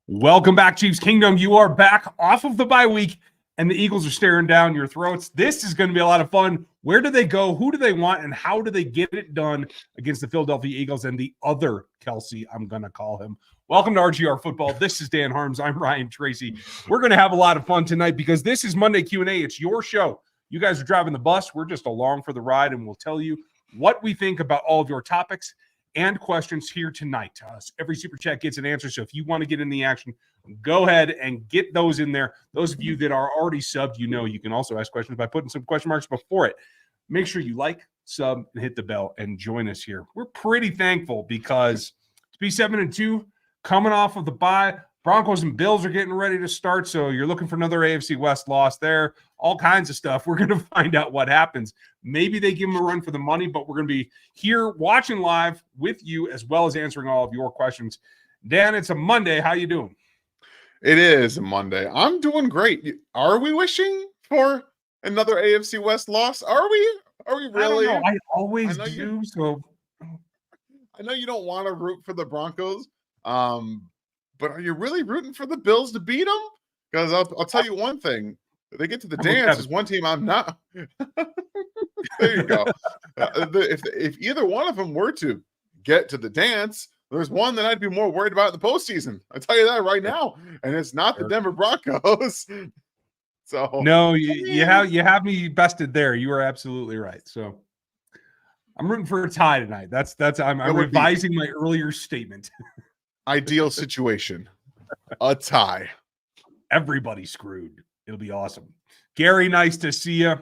Welcome back, Chiefs Kingdom. You are back off of the bye week, and the Eagles are staring down your throats. This is going to be a lot of fun. Where do they go? Who do they want? And how do they get it done against the Philadelphia Eagles and the other Kelce, I'm going to call him. Welcome to RGR Football. This is Dan Harms. I'm Ryan Tracy. We're going to have a lot of fun tonight because this is Monday Q&A. It's your show. You guys are driving the bus. We're just along for the ride, and we'll tell you what we think about all of your topics and questions here tonight. Every super chat gets an answer, so if you want to get in the action, go ahead and get those in there. Those of you that are already subbed, you can also ask questions by putting some question marks before it. Make sure you like, sub, and hit the bell and join us here. We're pretty thankful because to be 7-2, coming off of the bye, Broncos and Bills are getting ready to start, so you're looking for another AFC West loss there. All kinds of stuff. We're going to find out what happens. Maybe they give them a run for the money, but we're going to be here watching live with you as well as answering all of your questions. Dan, it's a Monday. How you doing? It is a Monday. I'm doing great. Are we wishing for another AFC West loss? Are we? Are we really? I don't know. I always do. So I know you don't want to root for the Broncos, but are you really rooting for the Bills to beat them? Because I'll tell you one thing. If they get to the dance, is one team I'm not. There you go. If either one of them were to get to the dance, there's one that I'd be more worried about in the postseason. I'll tell you that right now. And it's not the Denver Broncos. So no, you have me bested there. You are absolutely right. So I'm rooting for a tie tonight. I'm revising my earlier statement. Ideal situation. A tie. Everybody's screwed. It'll be awesome. Gary, nice to see you.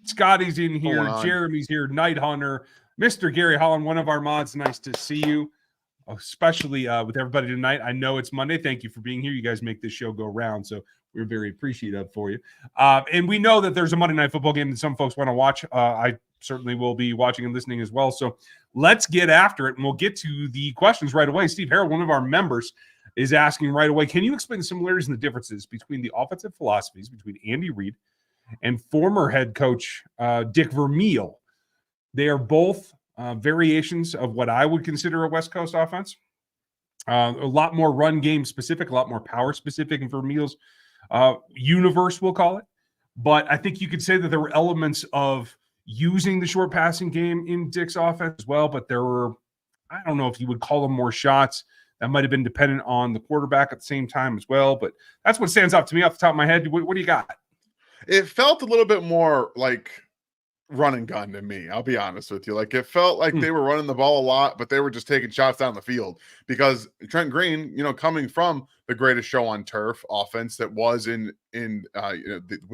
Scotty's in here. Jeremy's here. Night Hunter. Mr. Gary Holland, one of our mods. Nice to see you, especially with everybody tonight. I know it's Monday. Thank you for being here. You guys make this show go round, so we're very appreciative for you. And we know that there's a Monday Night Football game that some folks want to watch. I certainly will be watching and listening as well. So let's get after it, and we'll get to the questions right away. Steve Harrell, one of our members, is asking right away, can you explain the similarities and the differences between the offensive philosophies between Andy Reid and former head coach Dick Vermeil? They are both variations of what I would consider a West Coast offense. A lot more run game specific, a lot more power specific in Vermeil's universe, we'll call it. But I think you could say that there were elements of using the short passing game in Dick's offense as well, but there were, I don't know if you would call them more shots. That might have been dependent on the quarterback at the same time as well. But that's what stands out to me off the top of my head. What do you got? It felt a little bit more like run and gun to me. I'll be honest with you. Like it felt like they were running the ball a lot, but they were just taking shots down the field because Trent Green, coming from the greatest show on turf offense that was with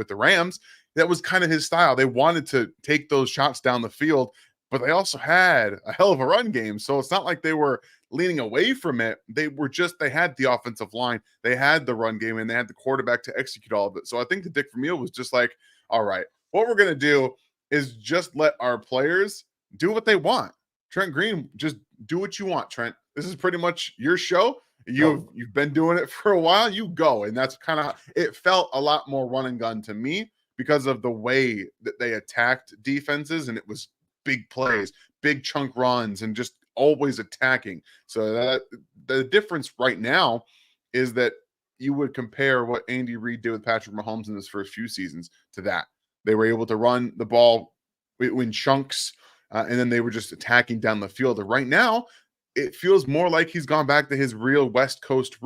the Rams, that was kind of his style. They wanted to take those shots down the field, but they also had a hell of a run game. So it's not like they were leaning away from it. They had the offensive line, they had the run game, and they had the quarterback to execute all of it. So I think that Dick Vermeil was just like, all right, what we're going to do is just let our players do what they want. Trent Green, just do what you want, Trent. This is pretty much your show. You've been doing it for a while. You go. And that's kind of, it felt a lot more run and gun to me because of the way that they attacked defenses, and it was big plays, big chunk runs, and just always attacking. So that the difference right now is that you would compare what Andy Reid did with Patrick Mahomes in his first few seasons to that. They were able to run the ball in chunks, and then they were just attacking down the field. And right now, it feels more like he's gone back to his real West Coast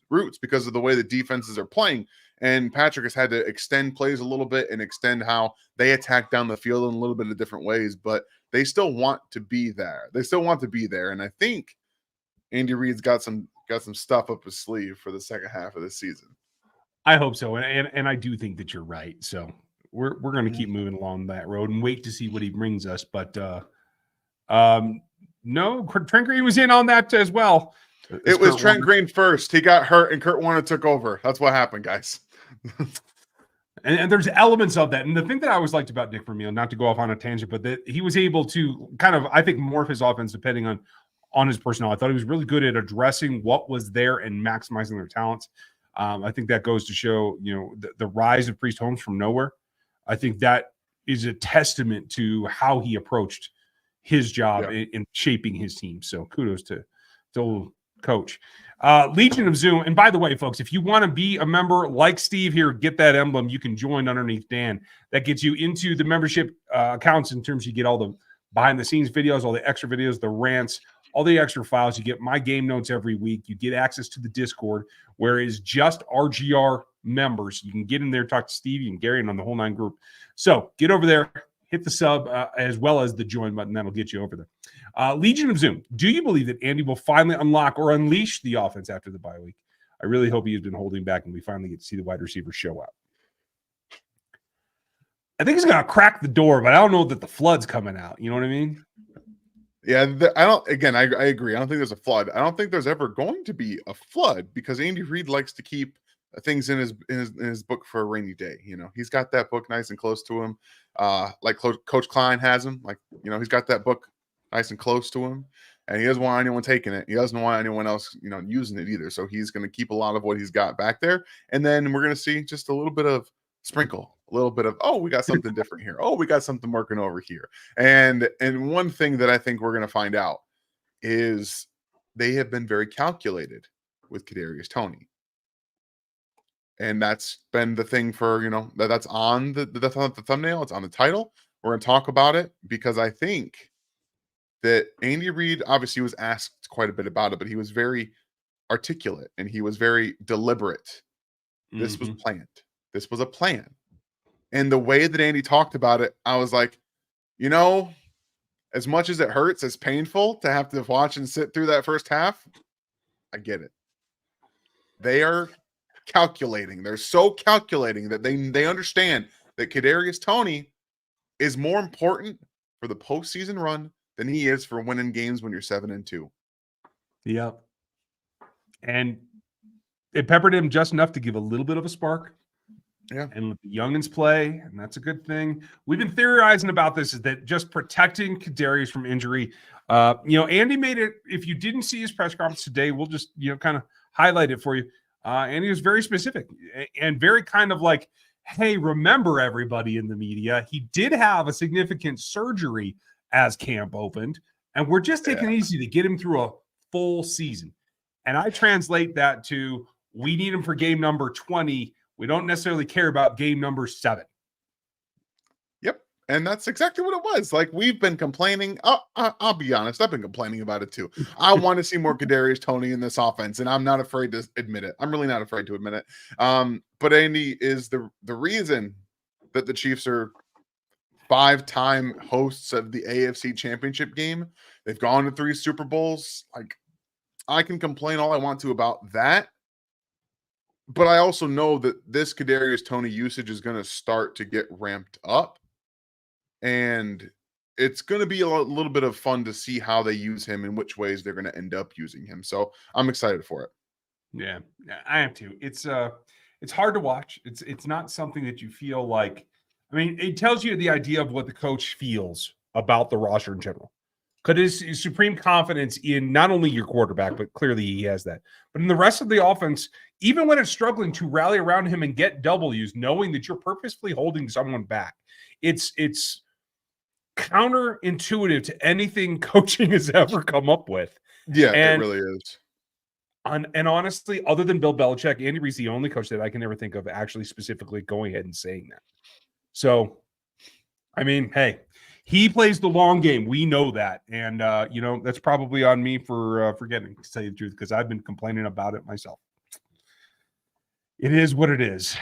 roots because of the way the defenses are playing. And Patrick has had to extend plays a little bit and extend how they attack down the field in a little bit of different ways, but they still want to be there. And I think Andy Reid's got some stuff up his sleeve for the second half of the season. I hope so. And I do think that you're right. So we're going to keep moving along that road and wait to see what he brings us. But no, Trent Green was in on that as well. It was Trent Green first. He got hurt and Kurt Warner took over. That's what happened, guys. And there's elements of that. And the thing that I always liked about Dick Vermeil, not to go off on a tangent, but that he was able to kind of, I think, morph his offense depending on his personnel. I thought he was really good at addressing what was there and maximizing their talents. I think that goes to show, the rise of Priest Holmes from nowhere. I think that is a testament to how he approached his job in shaping his team. So kudos to coach. Legion of Zoom. And by the way, folks, if you want to be a member like Steve here, get that emblem. You can join underneath Dan. That gets you into the membership accounts in terms you get all the behind the scenes videos, all the extra videos, the rants, all the extra files. You get my game notes every week. You get access to the Discord, where it's just RGR members. You can get in there, talk to Stevie and Gary and on the whole 9 group. So get over there, hit the sub as well as the join button. That'll get you over there. Legion of Zoom. Do you believe that Andy will finally unlock or unleash the offense after the bye week? I really hope he has been holding back and we finally get to see the wide receivers show up. I think he's going to crack the door, but I don't know that the flood's coming out. You know what I mean? Yeah, I don't. Again, I agree. I don't think there's a flood. I don't think there's ever going to be a flood because Andy Reid likes to keep things in his book for a rainy day. You know, he's got that book nice and close to him, like Coach Klein has him. Like, you know, he's got that book nice and close to him, and he doesn't want anyone taking it. He doesn't want anyone else, you know, using it either. So he's going to keep a lot of what he's got back there, and then we're going to see just a little bit of sprinkle, a little bit of, oh, we got something different here. Oh, we got something working over here. And one thing that I think we're going to find out is they have been very calculated with Kadarius Toney. And that's been the thing for, you know, that's on the thumbnail. It's on the title. We're going to talk about it because I think that Andy Reid obviously was asked quite a bit about it, but he was very articulate and he was very deliberate. This was planned. This was a plan. And the way that Andy talked about it, I was like, you know, as much as it hurts, as painful to have to watch and sit through that first half, I get it. They are calculating. They're so calculating that they understand that Kadarius Toney is more important for the postseason run than he is for winning games when you're 7-2. Yep. And it peppered him just enough to give a little bit of a spark. Yeah. And let the youngins play, and that's a good thing. We've been theorizing about this, is that just protecting Kadarius from injury. You know, Andy made it. If you didn't see his press conference today, we'll just, you know, kind of highlight it for you. Andy was very specific and very kind of like, hey, remember everybody in the media, he did have a significant surgery as camp opened, and we're just taking it easy to get him through a full season. And I translate that to, we need him for game number 20. We don't necessarily care about game number 7. Yep. And that's exactly what it was. Like, we've been complaining. I'll be honest. I've been complaining about it too. I want to see more Kadarius Toney in this offense, and I'm not afraid to admit it. I'm really not afraid to admit it. But Andy is the reason that the Chiefs are 5-time hosts of the AFC Championship game. They've gone to 3 Super Bowls. Like, I can complain all I want to about that. But I also know that this Kadarius Toney usage is going to start to get ramped up. And it's going to be a little bit of fun to see how they use him and which ways they're going to end up using him. So I'm excited for it. Yeah, I am too. It's hard to watch. It's not something that you feel like, I mean, it tells you the idea of what the coach feels about the roster in general. Because his supreme confidence in not only your quarterback, but clearly he has that, but in the rest of the offense, even when it's struggling, to rally around him and get W's, knowing that you're purposefully holding someone back. It's counterintuitive to anything coaching has ever come up with. Yeah, it really is. And honestly, other than Bill Belichick, Andy Reid's the only coach that I can ever think of actually specifically going ahead and saying that. So, I mean, hey, he plays the long game. We know that. And, you know, that's probably on me for forgetting, to tell you the truth, because I've been complaining about it myself. It is what it is.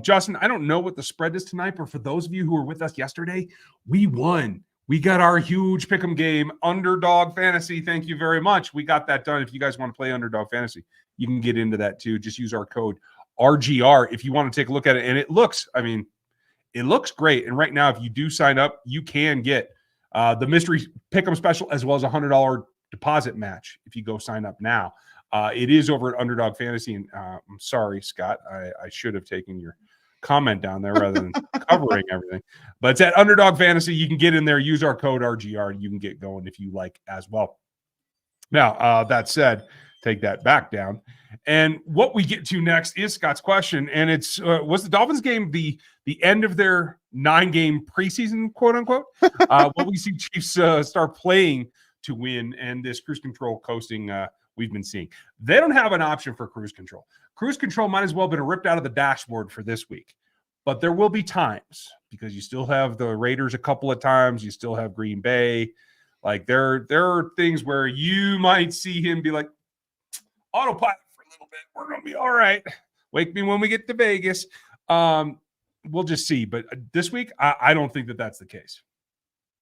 Justin, I don't know what the spread is tonight, but for those of you who were with us yesterday, we won. We got our huge pick'em game, Underdog Fantasy. Thank you very much. We got that done. If you guys want to play Underdog Fantasy, you can get into that too. Just use our code RGR if you want to take a look at it. And it looks great. And right now, if you do sign up, you can get the mystery pick'em special as well as $100 deposit match if you go sign up now. It is over at Underdog Fantasy. And I'm sorry, Scott, I should have taken your comment down there rather than covering everything. But it's at Underdog Fantasy. You can get in there, use our code RGR, and you can get going if you like as well. Now, that said, take that back down. And what we get to next is Scott's question. And it's, was the Dolphins game the end of their 9-game preseason, quote unquote? Will we see Chiefs start playing to win, and this cruise control coasting we've been seeing. They don't have an option for cruise control. Cruise control might as well have been ripped out of the dashboard for this week. But there will be times because you still have the Raiders a couple of times. You still have Green Bay. Like there are things where you might see him be like, autopilot for a little bit. We're going to be all right. Wake me when we get to Vegas. We'll just see. But this week, I don't think that that's the case.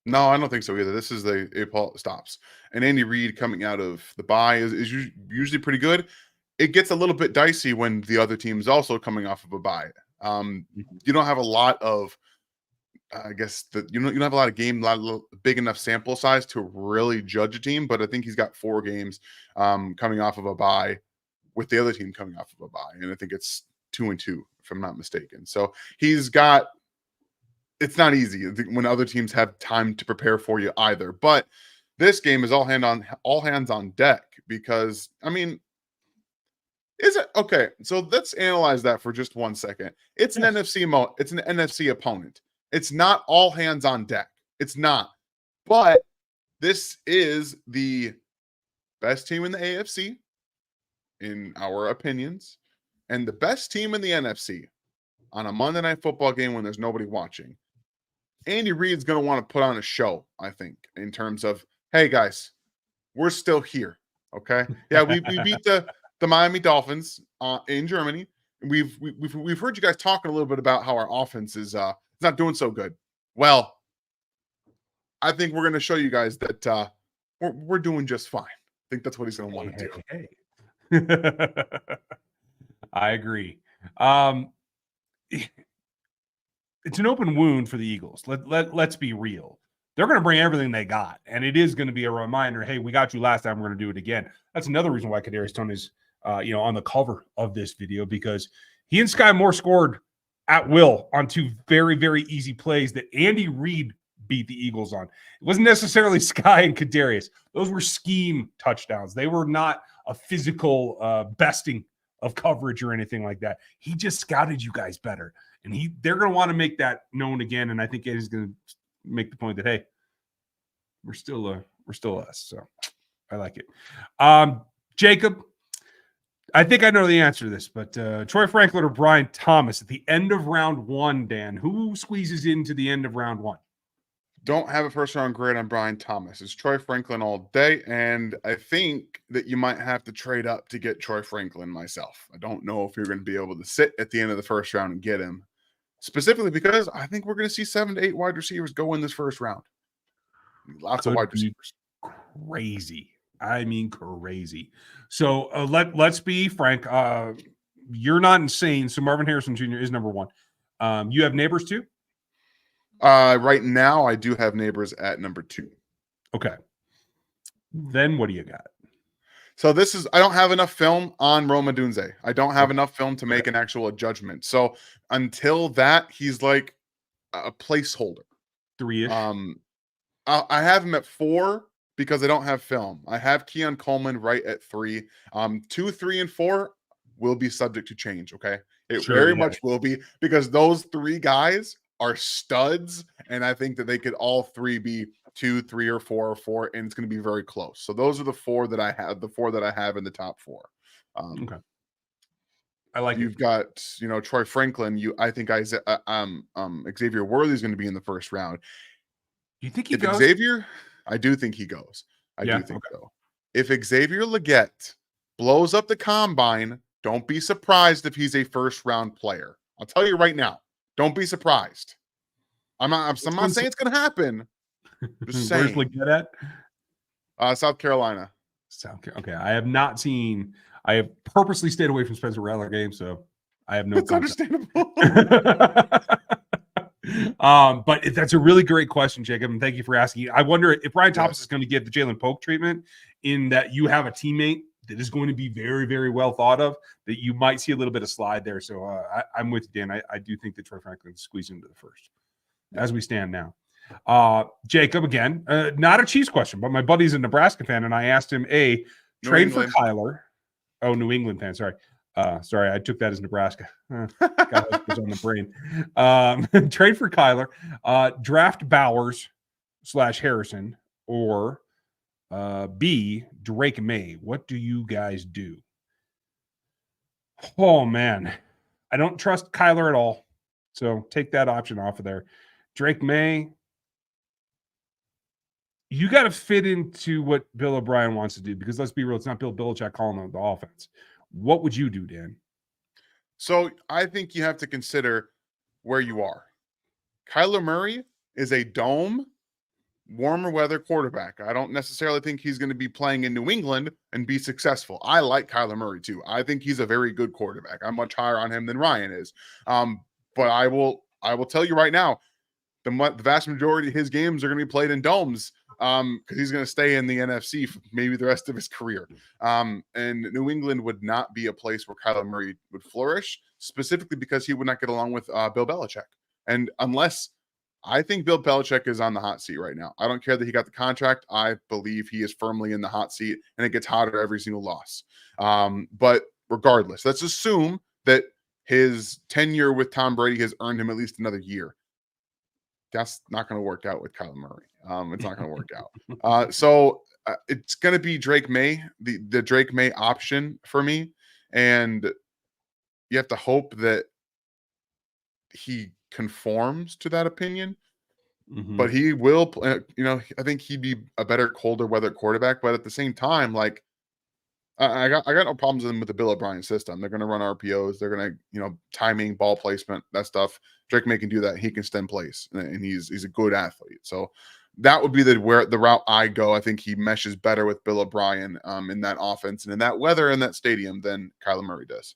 No, I don't think so either. This is the stops. And Andy Reid coming out of the bye is usually pretty good. It gets a little bit dicey when the other team is also coming off of a bye. You don't have a lot of, I guess that you don't have a lot of big enough sample size to really judge a team. But I think he's got 4 games coming off of a bye with the other team coming off of a bye, and I think it's 2-2 if I'm not mistaken. So he's got. It's not easy when other teams have time to prepare for you either. But this game is all hands on deck because I mean. Is it okay? So let's analyze that for just 1 second. It's an NFC opponent. It's not all hands on deck. It's not. But this is the best team in the AFC, in our opinions, and the best team in the NFC on a Monday Night Football game when there's nobody watching. Andy Reid's going to want to put on a show, I think, in terms of, hey guys, we're still here. Okay, yeah, we beat the Miami Dolphins in Germany. We've heard you guys talking a little bit about how our offense is not doing so good. Well, I think we're going to show you guys that we're doing just fine. I think that's what he's going to want to do. I agree. It's an open wound for the Eagles. Let's be real. They're going to bring everything they got, and it is going to be a reminder, hey, we got you last time, we're going to do it again. That's another reason why Kadarius Toney is on the cover of this video, because he and Sky Moore scored at will on 2 very, very easy plays that Andy Reid beat the Eagles on. It wasn't necessarily Sky and Kadarius. Those were scheme touchdowns. They were not a physical besting of coverage or anything like that. He just scouted you guys better, and they're going to want to make that known again. And I think Andy's going to make the point that, hey, we're still us. So I like it. Jacob, I think I know the answer to this, but Troy Franklin or Brian Thomas at the end of round 1, Dan, who squeezes into the end of round 1? Don't have a first round grade on Brian Thomas. It's Troy Franklin all day, and I think that you might have to trade up to get Troy Franklin myself. I don't know if you're going to be able to sit at the end of the first round and get him, specifically because I think we're going to see 7 to 8 wide receivers go in this first round. Lots of wide receivers. Crazy. I mean, crazy. So let's be frank. You're not insane. So Marvin Harrison Jr. is number 1. You have Neighbors too? Right now, I do have Neighbors at number 2. Okay. Then what do you got? So I don't have enough film on Rome Odunze. I don't have enough film to make an actual judgment. So until that, he's like a placeholder. 3-ish. I have him at 4 because I don't have film. I have Keon Coleman right at 3. 2, 3, and 4 will be subject to change. Okay. It very much will be, because those 3 guys are studs, and I think that they could all 3 be 2, 3, or 4 or 4, and it's going to be very close. So those are the 4 that I have. The 4 that I have in the top 4. Okay, I like. You've got Troy Franklin. I think Xavier Worthy is going to be in the first round. Do you think he goes? Xavier, I do think he goes. I do think so. If Xavier Legette blows up the combine, don't be surprised if he's a first round player. I'll tell you right now. Don't be surprised. I'm not saying it's going to happen. Just saying. Where's Legette at? South Carolina. Okay, I have not seen. I have purposely stayed away from Spencer Rattler games, so I have no. That's understandable. But that's a really great question, Jacob, and thank you for asking. I wonder if Brian Thomas is going to get the Jalen Polk treatment, in that you have a teammate that is going to be very, very well thought of, that you might see a little bit of slide there. So I'm with you, Dan. I do think that Troy Franklin squeezed into the first as we stand now. Jacob, again, not a Chiefs question, but my buddy's a Nebraska fan, and I asked him, trade for Kyler. Oh, New England fan. Sorry. Sorry, I took that as Nebraska. God, that was on the brain. Trade for Kyler, draft Bowers / Harrison, or B, Drake May. What do you guys do? Oh, man. I don't trust Kyler at all. So take that option off of there. Drake May, you got to fit into what Bill O'Brien wants to do, because let's be real, it's not Bill Belichick calling the offense. What would you do, Dan? So I think you have to consider where you are. Kyler Murray is a dome, warmer weather quarterback. I don't necessarily think he's going to be playing in New England and be successful. I like Kyler Murray too. I think he's a very good quarterback. I'm much higher on him than Ryan is. But I will tell you right now, the vast majority of his games are going to be played in domes, because he's going to stay in the NFC for maybe the rest of his career. And New England would not be a place where Kyler Murray would flourish, specifically because he would not get along with Bill Belichick. And unless, I think Bill Belichick is on the hot seat right now. I don't care that he got the contract. I believe he is firmly in the hot seat, and it gets hotter every single loss. But regardless, let's assume that his tenure with Tom Brady has earned him at least another year. That's not going to work out with Kyler Murray. It's not going to work out. So it's going to be Drake May, the Drake May option for me. And you have to hope that he conforms to that opinion. But he will, I think he'd be a better colder weather quarterback. But at the same time, like, I got no problems with the Bill O'Brien system. They're going to run RPOs. They're going to, timing, ball placement, that stuff. Drake May can do that. He can stem plays, and he's a good athlete. So that would be the route I go. I think he meshes better with Bill O'Brien in that offense and in that weather in that stadium than Kyler Murray does.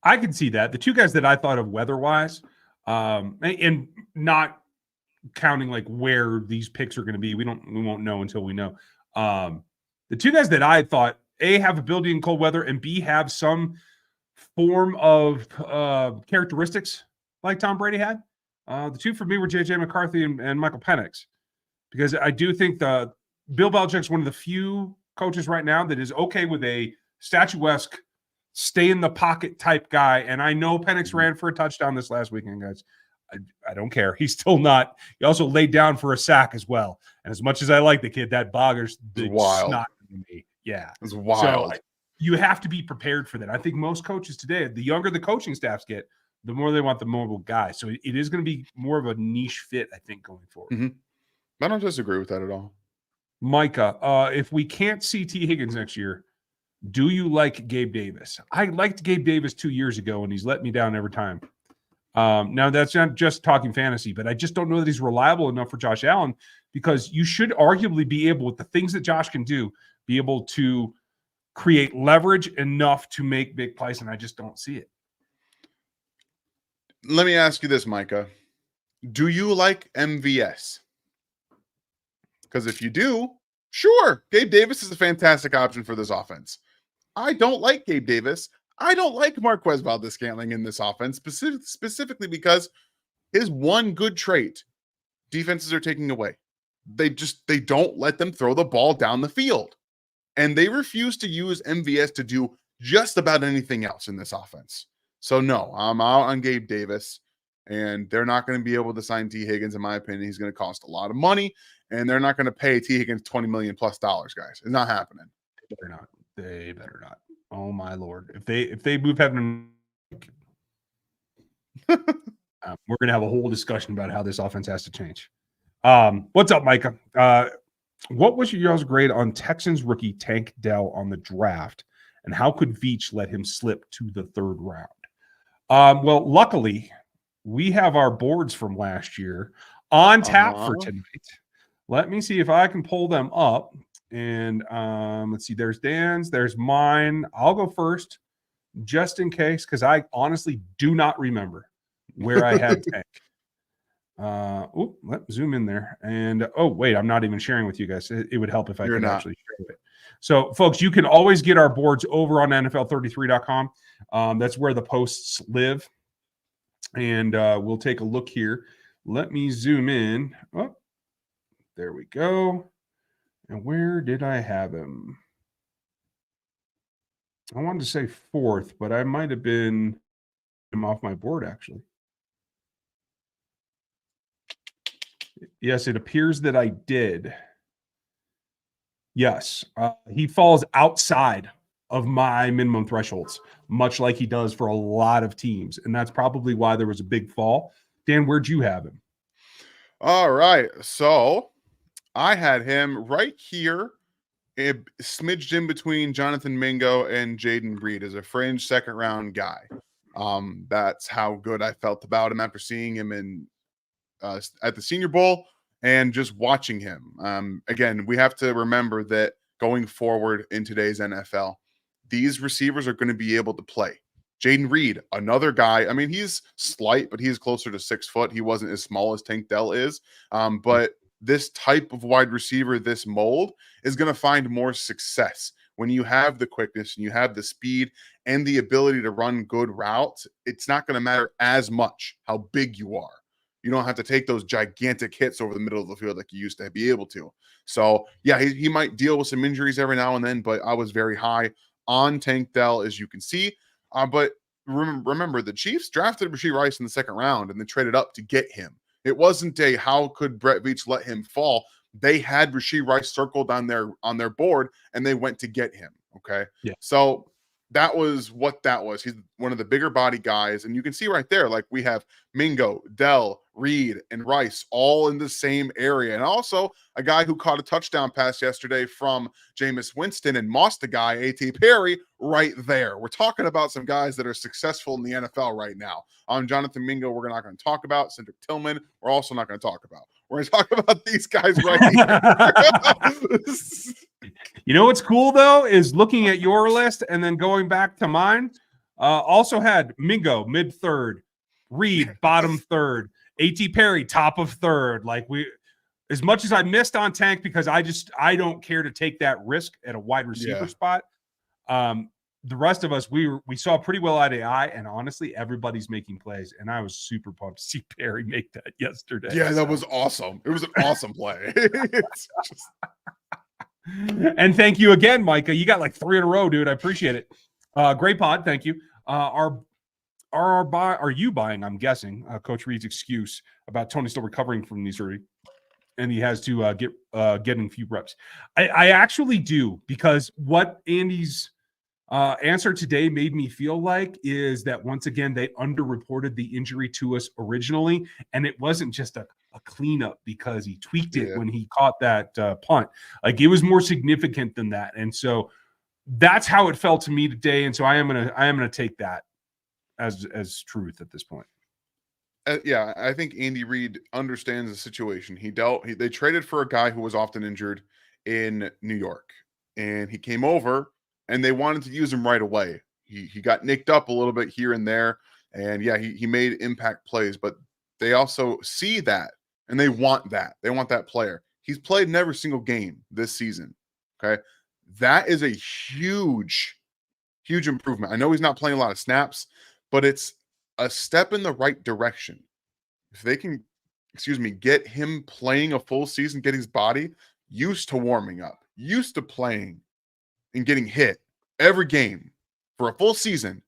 I can see that. The two guys that I thought of weather-wise, and not counting like where these picks are going to be, we won't know until we know. The two guys that I thought, A, have ability in cold weather, and B, have some form of characteristics like Tom Brady had. The two for me were J.J. McCarthy and Michael Penix, because I do think Bill Belichick's one of the few coaches right now that is okay with a statuesque, stay in the pocket type guy. And I know Penix ran for a touchdown this last weekend, guys. I don't care. He's still not. He also laid down for a sack as well. And as much as I like the kid, that boggers the snot in me. Yeah. It's wild. So you have to be prepared for that. I think most coaches today, the younger the coaching staffs get, the more they want the mobile guy. So it is going to be more of a niche fit, I think, going forward. I don't disagree with that at all. Micah, if we can't see T. Higgins next year, do you like Gabe Davis? I liked Gabe Davis 2 years ago, and he's let me down every time. Now, that's not just talking fantasy, but I just don't know that he's reliable enough for Josh Allen, because you should arguably be able, with the things that Josh can do, be able to create leverage enough to make big plays, and I just don't see it. Let me ask you this, Micah. Do you like MVS? Because if you do, sure, Gabe Davis is a fantastic option for this offense. I don't like Gabe Davis. I don't like Marquez Valdes-Scantling in this offense, specifically because his one good trait, defenses are taking away. They don't let them throw the ball down the field. And they refuse to use MVS to do just about anything else in this offense. So no, I'm out on Gabe Davis, and they're not going to be able to sign T. Higgins. In my opinion, he's going to cost a lot of money, and they're not going to pay T. Higgins $20 million plus, guys. It's not happening. They better not. Oh my Lord! If they move heaven, we're going to have a whole discussion about how this offense has to change. What's up, Micah? What was your y'all's grade on Texans rookie Tank Dell on the draft, and how could Veach let him slip to the third round? Well, luckily, we have our boards from last year on tap for tonight. Let me see if I can pull them up. And let's see, there's Dan's, there's mine. I'll go first, just in case, because I honestly do not remember where I had Tank. Let me zoom in there. And wait, I'm not even sharing with you guys. It would help if I could actually share it. So, folks, you can always get our boards over on NFL33.com. That's where the posts live. And we'll take a look here. Let me zoom in. Oh, there we go. And where did I have him? I wanted to say fourth, but I might have been him off my board, actually. Yes, it appears that I did. Yes. He falls outside of my minimum thresholds, much like he does for a lot of teams. And that's probably why there was a big fall. Dan, where'd you have him? All right. So I had him right here, smidged in between Jonathan Mingo and Jaden Reed as a fringe second round guy. That's how good I felt about him after seeing him in at the Senior Bowl and just watching him. Again, we have to remember that going forward in today's NFL, these receivers are going to be able to play. Jaden Reed, another guy. I mean, he's slight, but he's closer to 6 foot. He wasn't as small as Tank Dell is. But this type of wide receiver, this mold, is going to find more success when you have the quickness and you have the speed and the ability to run good routes. It's not going to matter as much how big you are. You don't have to take those gigantic hits over the middle of the field like you used to be able to. So, yeah, he might deal with some injuries every now and then, but I was very high on Tank Dell, as you can see. But remember, the Chiefs drafted Rashee Rice in the second round and then traded up to get him. It wasn't a how could Brett Veach let him fall. They had Rashee Rice circled on their board, and they went to get him. Okay, yeah. So that was what that was. He's one of the bigger body guys, and you can see right there, like we have Mingo, Dell, Reed, and Rice all in the same area, and also a guy who caught a touchdown pass yesterday from Jameis Winston and mossed the guy, A.T. Perry, right there. We're talking about some guys that are successful in the NFL right now. On Jonathan Mingo, we're not going to talk about. Cedric Tillman, we're also not going to talk about. We're going to talk about these guys right here. You know what's cool, though, is looking at your list and then going back to mine. Also had Mingo, mid-third, Reed, bottom third, A.T. Perry, top of third. Like as much as I missed on Tank because I don't care to take that risk at a wide receiver spot. The rest of us, we saw pretty well eye to eye, and honestly, everybody's making plays, and I was super pumped to see Perry make that yesterday. Yeah, that was awesome. It was an awesome play. It's just... And thank you again, Micah. You got like 3 in a row, dude. I appreciate it. Great pod. Thank you. Are you buying? I'm guessing. Coach Reed's excuse about Tony still recovering from the injury, and he has to getting a few reps. I actually do, because what Andy's answer today made me feel like is that once again they underreported the injury to us originally, and it wasn't just a cleanup because he tweaked it when he caught that punt. Like, it was more significant than that, and so that's how it felt to me today. And so I am gonna take that as truth at this point. Yeah, I think Andy Reid understands the situation. They traded for a guy who was often injured in New York, and he came over, and they wanted to use him right away. He got nicked up a little bit here and there, and yeah, he made impact plays, but they also see that, and they want that. They want that player. He's played in every single game this season. Okay, that is a huge, huge improvement. I know he's not playing a lot of snaps, but it's a step in the right direction. If they can, get him playing a full season, get his body used to warming up, used to playing and getting hit every game for a full season,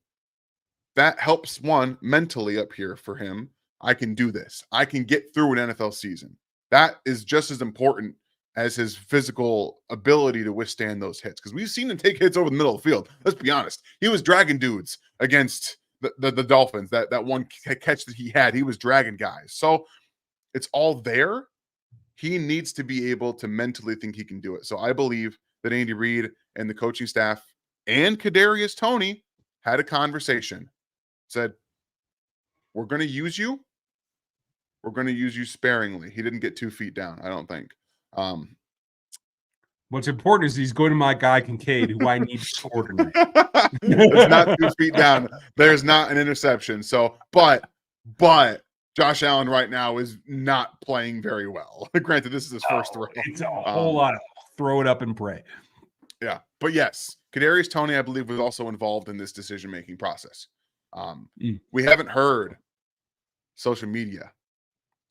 that helps one mentally up here for him. I can do this. I can get through an NFL season. That is just as important as his physical ability to withstand those hits, because we've seen him take hits over the middle of the field. Let's be honest. He was dragging dudes against the Dolphins. That one catch that he had, he was dragging guys. So it's all there. He needs to be able to mentally think he can do it. So I believe that Andy Reid and the coaching staff and Kadarius Toney had a conversation, said, we're going to use you. We're going to use you sparingly. He didn't get 2 feet down, I don't think. What's important is he's going to my guy Kincaid, who I need to coordinate. It's not 2 feet down. There's not an interception. So, but Josh Allen right now is not playing very well. Granted, this is his first throw. It's a whole lot of throw it up and pray. Yeah, but yes, Kadarius Toney, I believe, was also involved in this decision-making process. We haven't heard social media.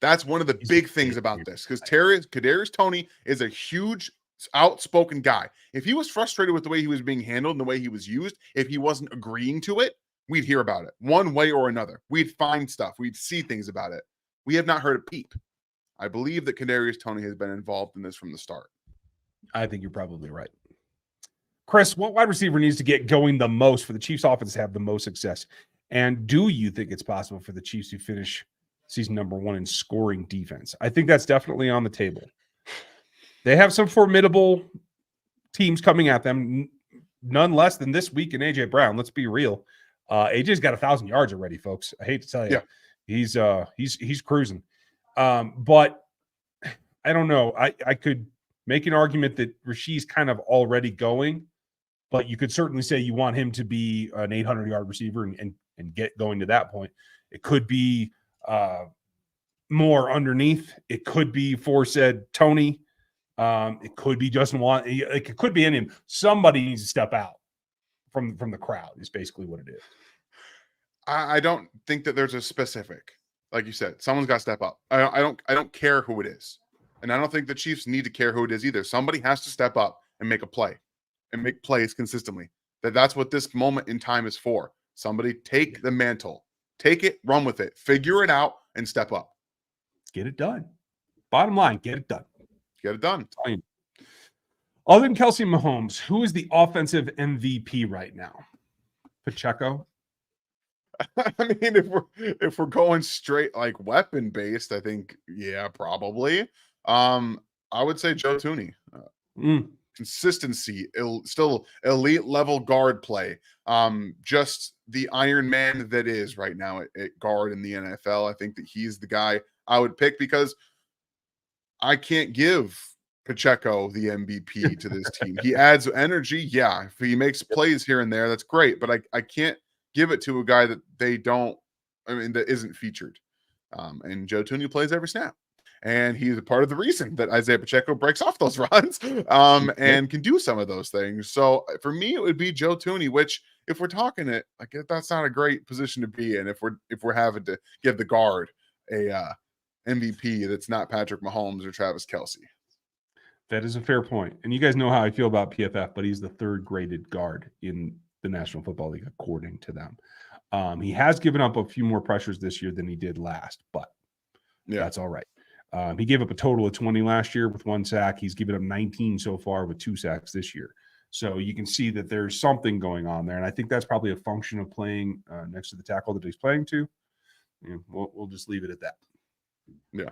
That's one of the big things about this, because Kadarius Toney is a huge, outspoken guy. If he was frustrated with the way he was being handled and the way he was used, if he wasn't agreeing to it, we'd hear about it one way or another. We'd find stuff. We'd see things about it. We have not heard a peep. I believe that Kadarius Toney has been involved in this from the start. I think you're probably right. Chris, what wide receiver needs to get going the most for the Chiefs offense to have the most success? And do you think it's possible for the Chiefs to finish season number 1 in scoring defense? I think that's definitely on the table. They have some formidable teams coming at them, none less than this week in A.J. Brown. Let's be real. AJ's got 1,000 yards already, folks. I hate to tell you. Yeah. He's cruising. But I don't know. I could make an argument that Rasheed's kind of already going, but you could certainly say you want him to be an 800-yard receiver and get going to that point. It could be more underneath. It could be said Toney. It could be Justin Watt. It could be any of them. Somebody needs to step out from the crowd is basically what it is. I don't think that there's a specific, like you said, someone's got to step up. I don't care who it is. And I don't think the Chiefs need to care who it is either. Somebody has to step up and make a play and make plays consistently. That's what this moment in time is for. Somebody take the mantle, take it, run with it, figure it out, and step up. Get it done. Bottom line, get it done. Get it done. Other than Kelce and Mahomes, who is the offensive MVP right now? Pacheco? I mean, if we're going straight like weapon based, I think probably. I would say Joe Toney. Consistency, still elite level guard play. Just the Iron Man that is right now at guard in the NFL. I think that he's the guy I would pick because I can't give Pacheco the MVP to this team. He adds energy. Yeah. If he makes plays here and there, that's great. But I can't give it to a guy that that isn't featured. And Joe Toney plays every snap. And he's a part of the reason that Isaiah Pacheco breaks off those runs and can do some of those things. So for me, it would be Joe Toney, which if we're talking it, like that's not a great position to be in if we're having to give the guard a MVP that's not Patrick Mahomes or Travis Kelce. That is a fair point. And you guys know how I feel about PFF, but he's the 3rd graded guard in the National Football League, according to them. He has given up a few more pressures this year than he did last, but that's all right. He gave up a total of 20 last year with 1 sack. He's given up 19 so far with 2 sacks this year. So you can see that there's something going on there. And I think that's probably a function of playing next to the tackle that he's playing to. We'll just leave it at that. Yeah.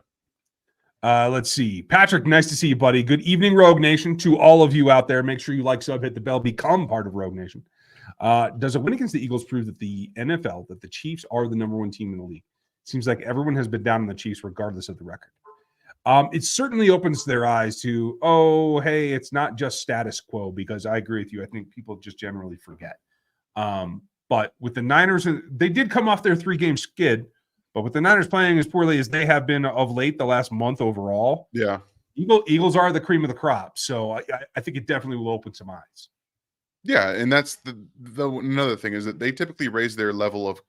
Let's see. Patrick, nice to see you, buddy. Good evening, Rogue Nation. To all of you out there, make sure you like, sub, hit the bell, become part of Rogue Nation. Does a win against the Eagles prove that the NFL, that the Chiefs are the number 1 team in the league? Seems like everyone has been down on the Chiefs regardless of the record. It certainly opens their eyes to, hey, it's not just status quo, because I agree with you. I think people just generally forget. But with the Niners, they did come off their 3-game skid, but with the Niners playing as poorly as they have been of late, the last month overall, Eagles are the cream of the crop. So I think it definitely will open some eyes. Yeah, and that's the another thing is that they typically raise their level of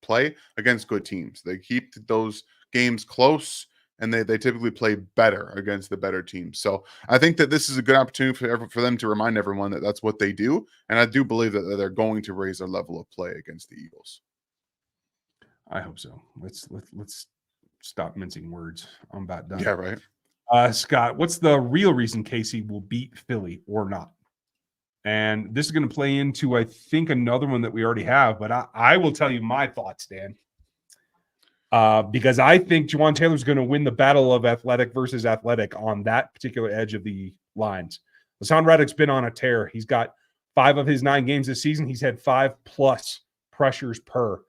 play against good teams. They keep those games close, and they typically play better against the better teams. So I think that this is a good opportunity for them to remind everyone that that's what they do, and I do believe that they're going to raise their level of play against the Eagles. I hope so. Let's stop mincing words. I'm about done. Yeah, right. Scott, what's the real reason Casey will beat Philly or not? And this is going to play into, I think, another one that we already have, but I will tell you my thoughts, Dan. Because I think Juwan Taylor's going to win the battle of athletic versus athletic on that particular edge of the lines. Hassan Reddick's been on a tear. He's got 5 of his 9 games this season. He's had 5+ pressures per.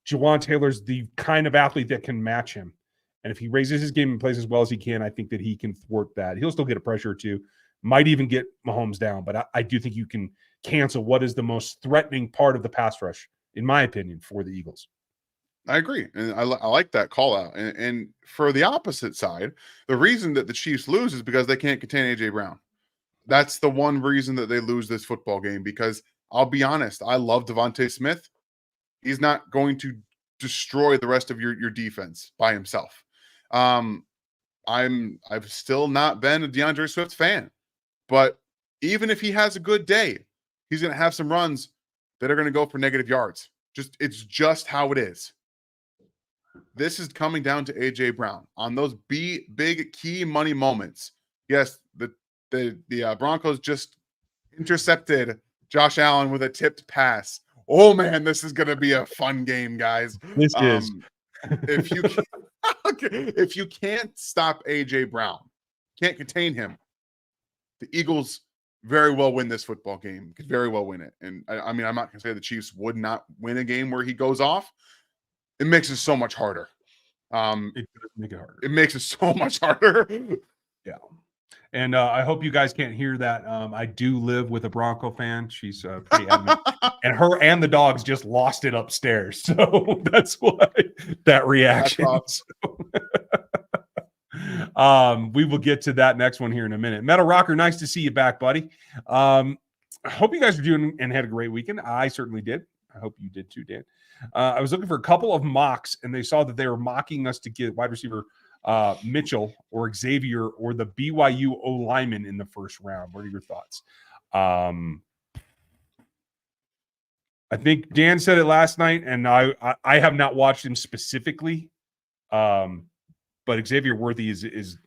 Juwan Taylor's the kind of athlete that can match him. And if he raises his game and plays as well as he can, I think that he can thwart that. He'll still get a pressure or 2. Might even get Mahomes down, but I do think you can cancel what is the most threatening part of the pass rush, in my opinion, for the Eagles. I agree. And I like that call out. And for the opposite side, the reason that the Chiefs lose is because they can't contain A.J. Brown. That's the one reason that they lose this football game, because I'll be honest, I love Devontae Smith. He's not going to destroy the rest of your defense by himself. I've still not been a DeAndre Swift fan. But even if he has a good day, he's going to have some runs that are going to go for negative yards. It's just how it is. This is coming down to A.J. Brown on those big key money moments. Yes, the Broncos just intercepted Josh Allen with a tipped pass. Oh man, this is gonna be a fun game, guys. This is. If you if you can't stop AJ Brown, can't contain him, the Eagles very well win this football game. Could very well win it. And I mean, I'm not gonna say the Chiefs would not win a game where he goes off. It makes it so much harder. It does make it harder. It makes it so much harder. Yeah. And I hope you guys can't hear that. I do live with a Bronco fan. She's pretty adamant. And her and the dogs just lost it upstairs. So that's why that reaction. We will get to that next one here in a minute. Metal Rocker, nice to see you back, buddy. I hope you guys are doing and had a great weekend. I certainly did. I hope you did too, Dan. I was looking for a couple of mocks, and they saw that they were mocking us to get wide receiver Mitchell or Xavier or the BYU O lineman in the first round. What are your thoughts? I think Dan said it last night, and I have not watched him specifically. But Xavier Worthy is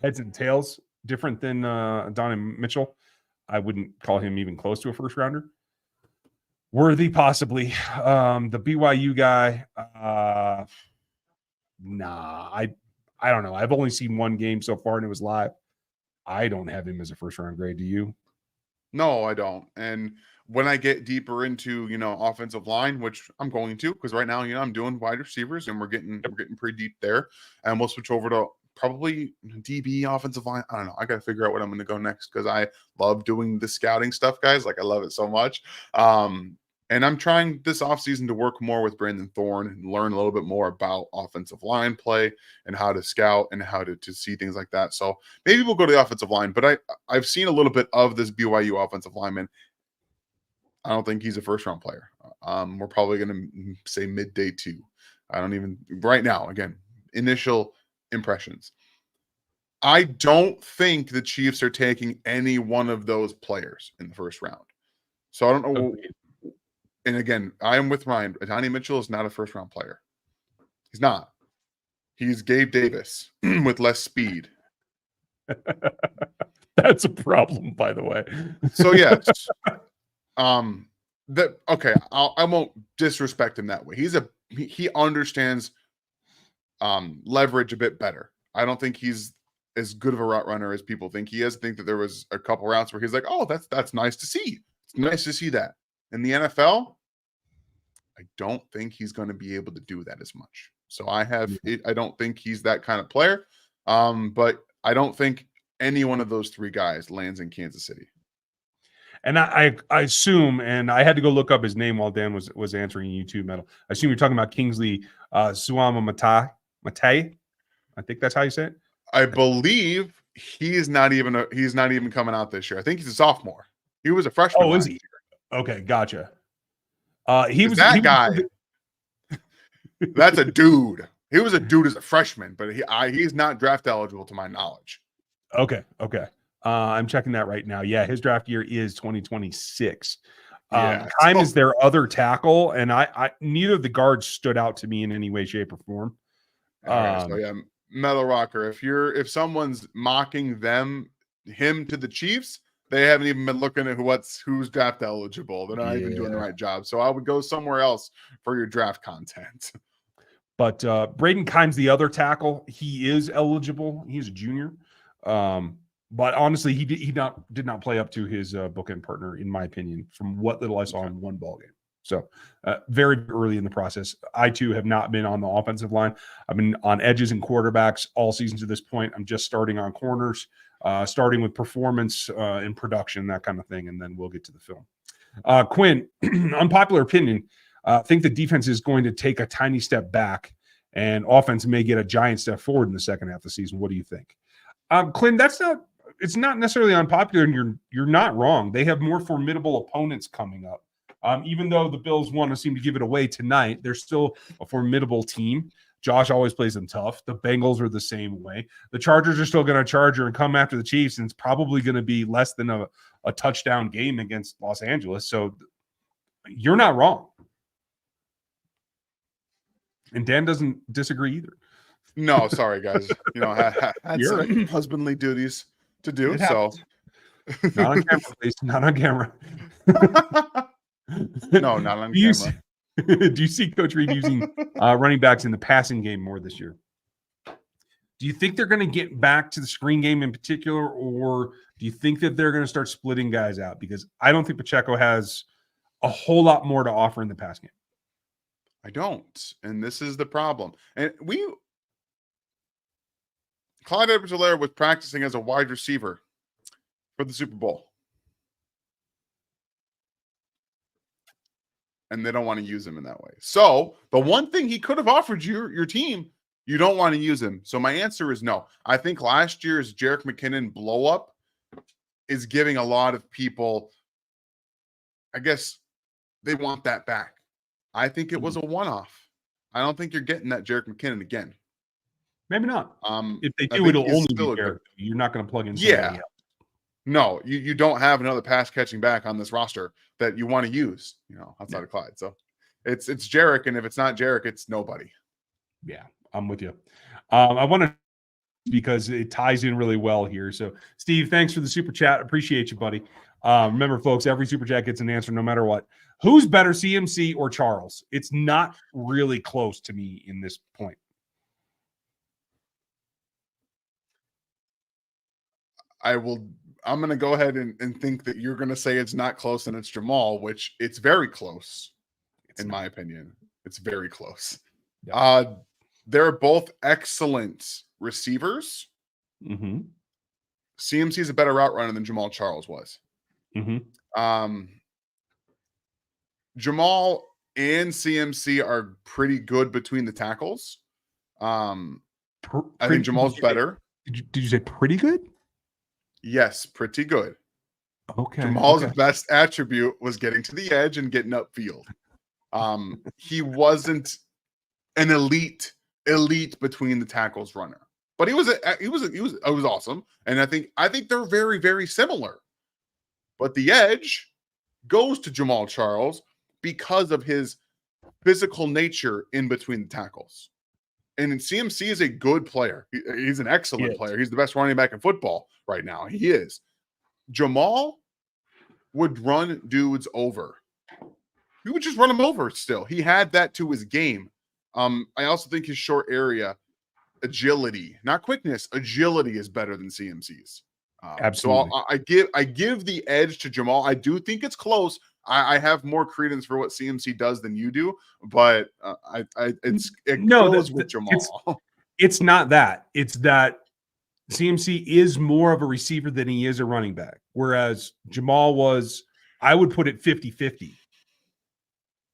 heads and tails different than Donovan Mitchell. I wouldn't call him even close to a first rounder. Worthy, possibly. The BYU guy, nah. I don't know. I've only seen one game so far, and it was live. I don't have him as a first round grade. Do you? No, I don't. And when I get deeper into offensive line, which I'm going to, because right now I'm doing wide receivers, and we're getting pretty deep there, and we'll switch over to probably DB offensive line. I don't know. I got to figure out what I'm going to go next because I love doing the scouting stuff, guys. Like I love it so much. And I'm trying this offseason to work more with Brandon Thorne and learn a little bit more about offensive line play and how to scout and how to see things like that. So maybe we'll go to the offensive line, but I've seen a little bit of this BYU offensive lineman. I don't think he's a first-round player. We're probably going to say midday 2. I don't even – right now, again, initial impressions. I don't think the Chiefs are taking any one of those players in the first round. So I don't know. Okay. And again, I am with Ryan. Donnie Mitchell is not a first-round player. He's not. He's Gabe Davis with less speed. That's a problem, by the way. So yes. Okay, I won't disrespect him that way. He understands leverage a bit better. I don't think he's as good of a route runner as people think he is. I think that there was a couple routes where he's like, "Oh, that's nice to see. It's nice to see that." In the NFL, I don't think he's going to be able to do that as much. So I don't think he's that kind of player. But I don't think any one of those 3 guys lands in Kansas City. And I assume, and I had to go look up his name while Dan was answering YouTube Metal. I assume you're talking about Kingsley Suama Matei. I think that's how you say it. I believe he's not even coming out this year. I think he's a sophomore. He was a freshman. Oh, is he? Year. Okay, gotcha. He was that guy. That's a dude. He was a dude as a freshman, but he's not draft eligible to my knowledge. Okay. I'm checking that right now. Yeah, his draft year is 2026. Kime is their other tackle, and I neither of the guards stood out to me in any way, shape, or form. So yeah, Metal Rocker. If someone's mocking him to the Chiefs, they haven't even been looking at who's draft eligible. They're not even doing the right job. So I would go somewhere else for your draft content. But Braden Kime's the other tackle. He is eligible. He's a junior. But honestly, he did not play up to his bookend partner, in my opinion, from what little I saw in one ball game. So very early in the process. I, too, have not been on the offensive line. I've been on edges and quarterbacks all season to this point. I'm just starting on corners, starting with performance and production, that kind of thing, and then we'll get to the film. Quinn, unpopular opinion, think the defense is going to take a tiny step back and offense may get a giant step forward in the second half of the season. What do you think? Clint, it's not necessarily unpopular, and you're not wrong. They have more formidable opponents coming up. Even though the Bills want to seem to give it away tonight, they're still a formidable team. Josh always plays them tough. The Bengals are the same way. The Chargers are still going to charge and come after the Chiefs, and it's probably going to be less than a touchdown game against Los Angeles. So you're not wrong. And Dan doesn't disagree either. No, sorry, guys. Had some husbandly duties to do. So not on camera, please. Not on camera. No, not on camera. Do you see Coach Reed using running backs in the passing game more this year? Do you think they're going to get back to the screen game in particular, or do you think that they're going to start splitting guys out? Because I don't think Pacheco has a whole lot more to offer in the pass game. I don't. And this is the problem. And Clyde Edwards-Helaire was practicing as a wide receiver for the Super Bowl. And they don't want to use him in that way. So the one thing he could have offered your team, you don't want to use him. So my answer is no. I think last year's Jerick McKinnon blow up is giving a lot of people, I guess, they want that back. I think it was a one-off. I don't think you're getting that Jerick McKinnon again. Maybe not. If they do, it'll only be Jerick. You're not going to plug in somebody else. No, you don't have another pass catching back on this roster that you want to use, outside of Clyde. So it's Jerick, and if it's not Jerick, it's nobody. Yeah, I'm with you. I want to, because it ties in really well here. So Steve, thanks for the super chat. Appreciate you, buddy. Remember, folks, every super chat gets an answer no matter what. Who's better, CMC or Charles? It's not really close to me in this point. I'm going to go ahead and think that you're going to say it's not close and it's Jamal, which it's very close, my opinion. It's very close. Yeah. They're both excellent receivers. Mm-hmm. CMC is a better route runner than Jamal Charles was. Mm-hmm. Jamal and CMC are pretty good between the tackles. I think Jamal's better. Did you say pretty good? Yes, pretty good. Okay. Jamal's best attribute was getting to the edge and getting upfield. He wasn't an elite between the tackles runner, but he was awesome. And I think they're very, very similar. But the edge goes to Jamal Charles because of his physical nature in between the tackles. And CMC is a good player. He's an excellent player. He's the best running back in football right now. He is. Jamal would run dudes over. He would just run them over still. He had that to his game. I also think his short area agility, not quickness, agility is better than CMC's. Absolutely. So I give the edge to Jamal. I do think it's close. I have more credence for what CMC does than you do, but it goes with Jamal. It's not that. It's that CMC is more of a receiver than he is a running back, whereas Jamal was, I would put it 50-50.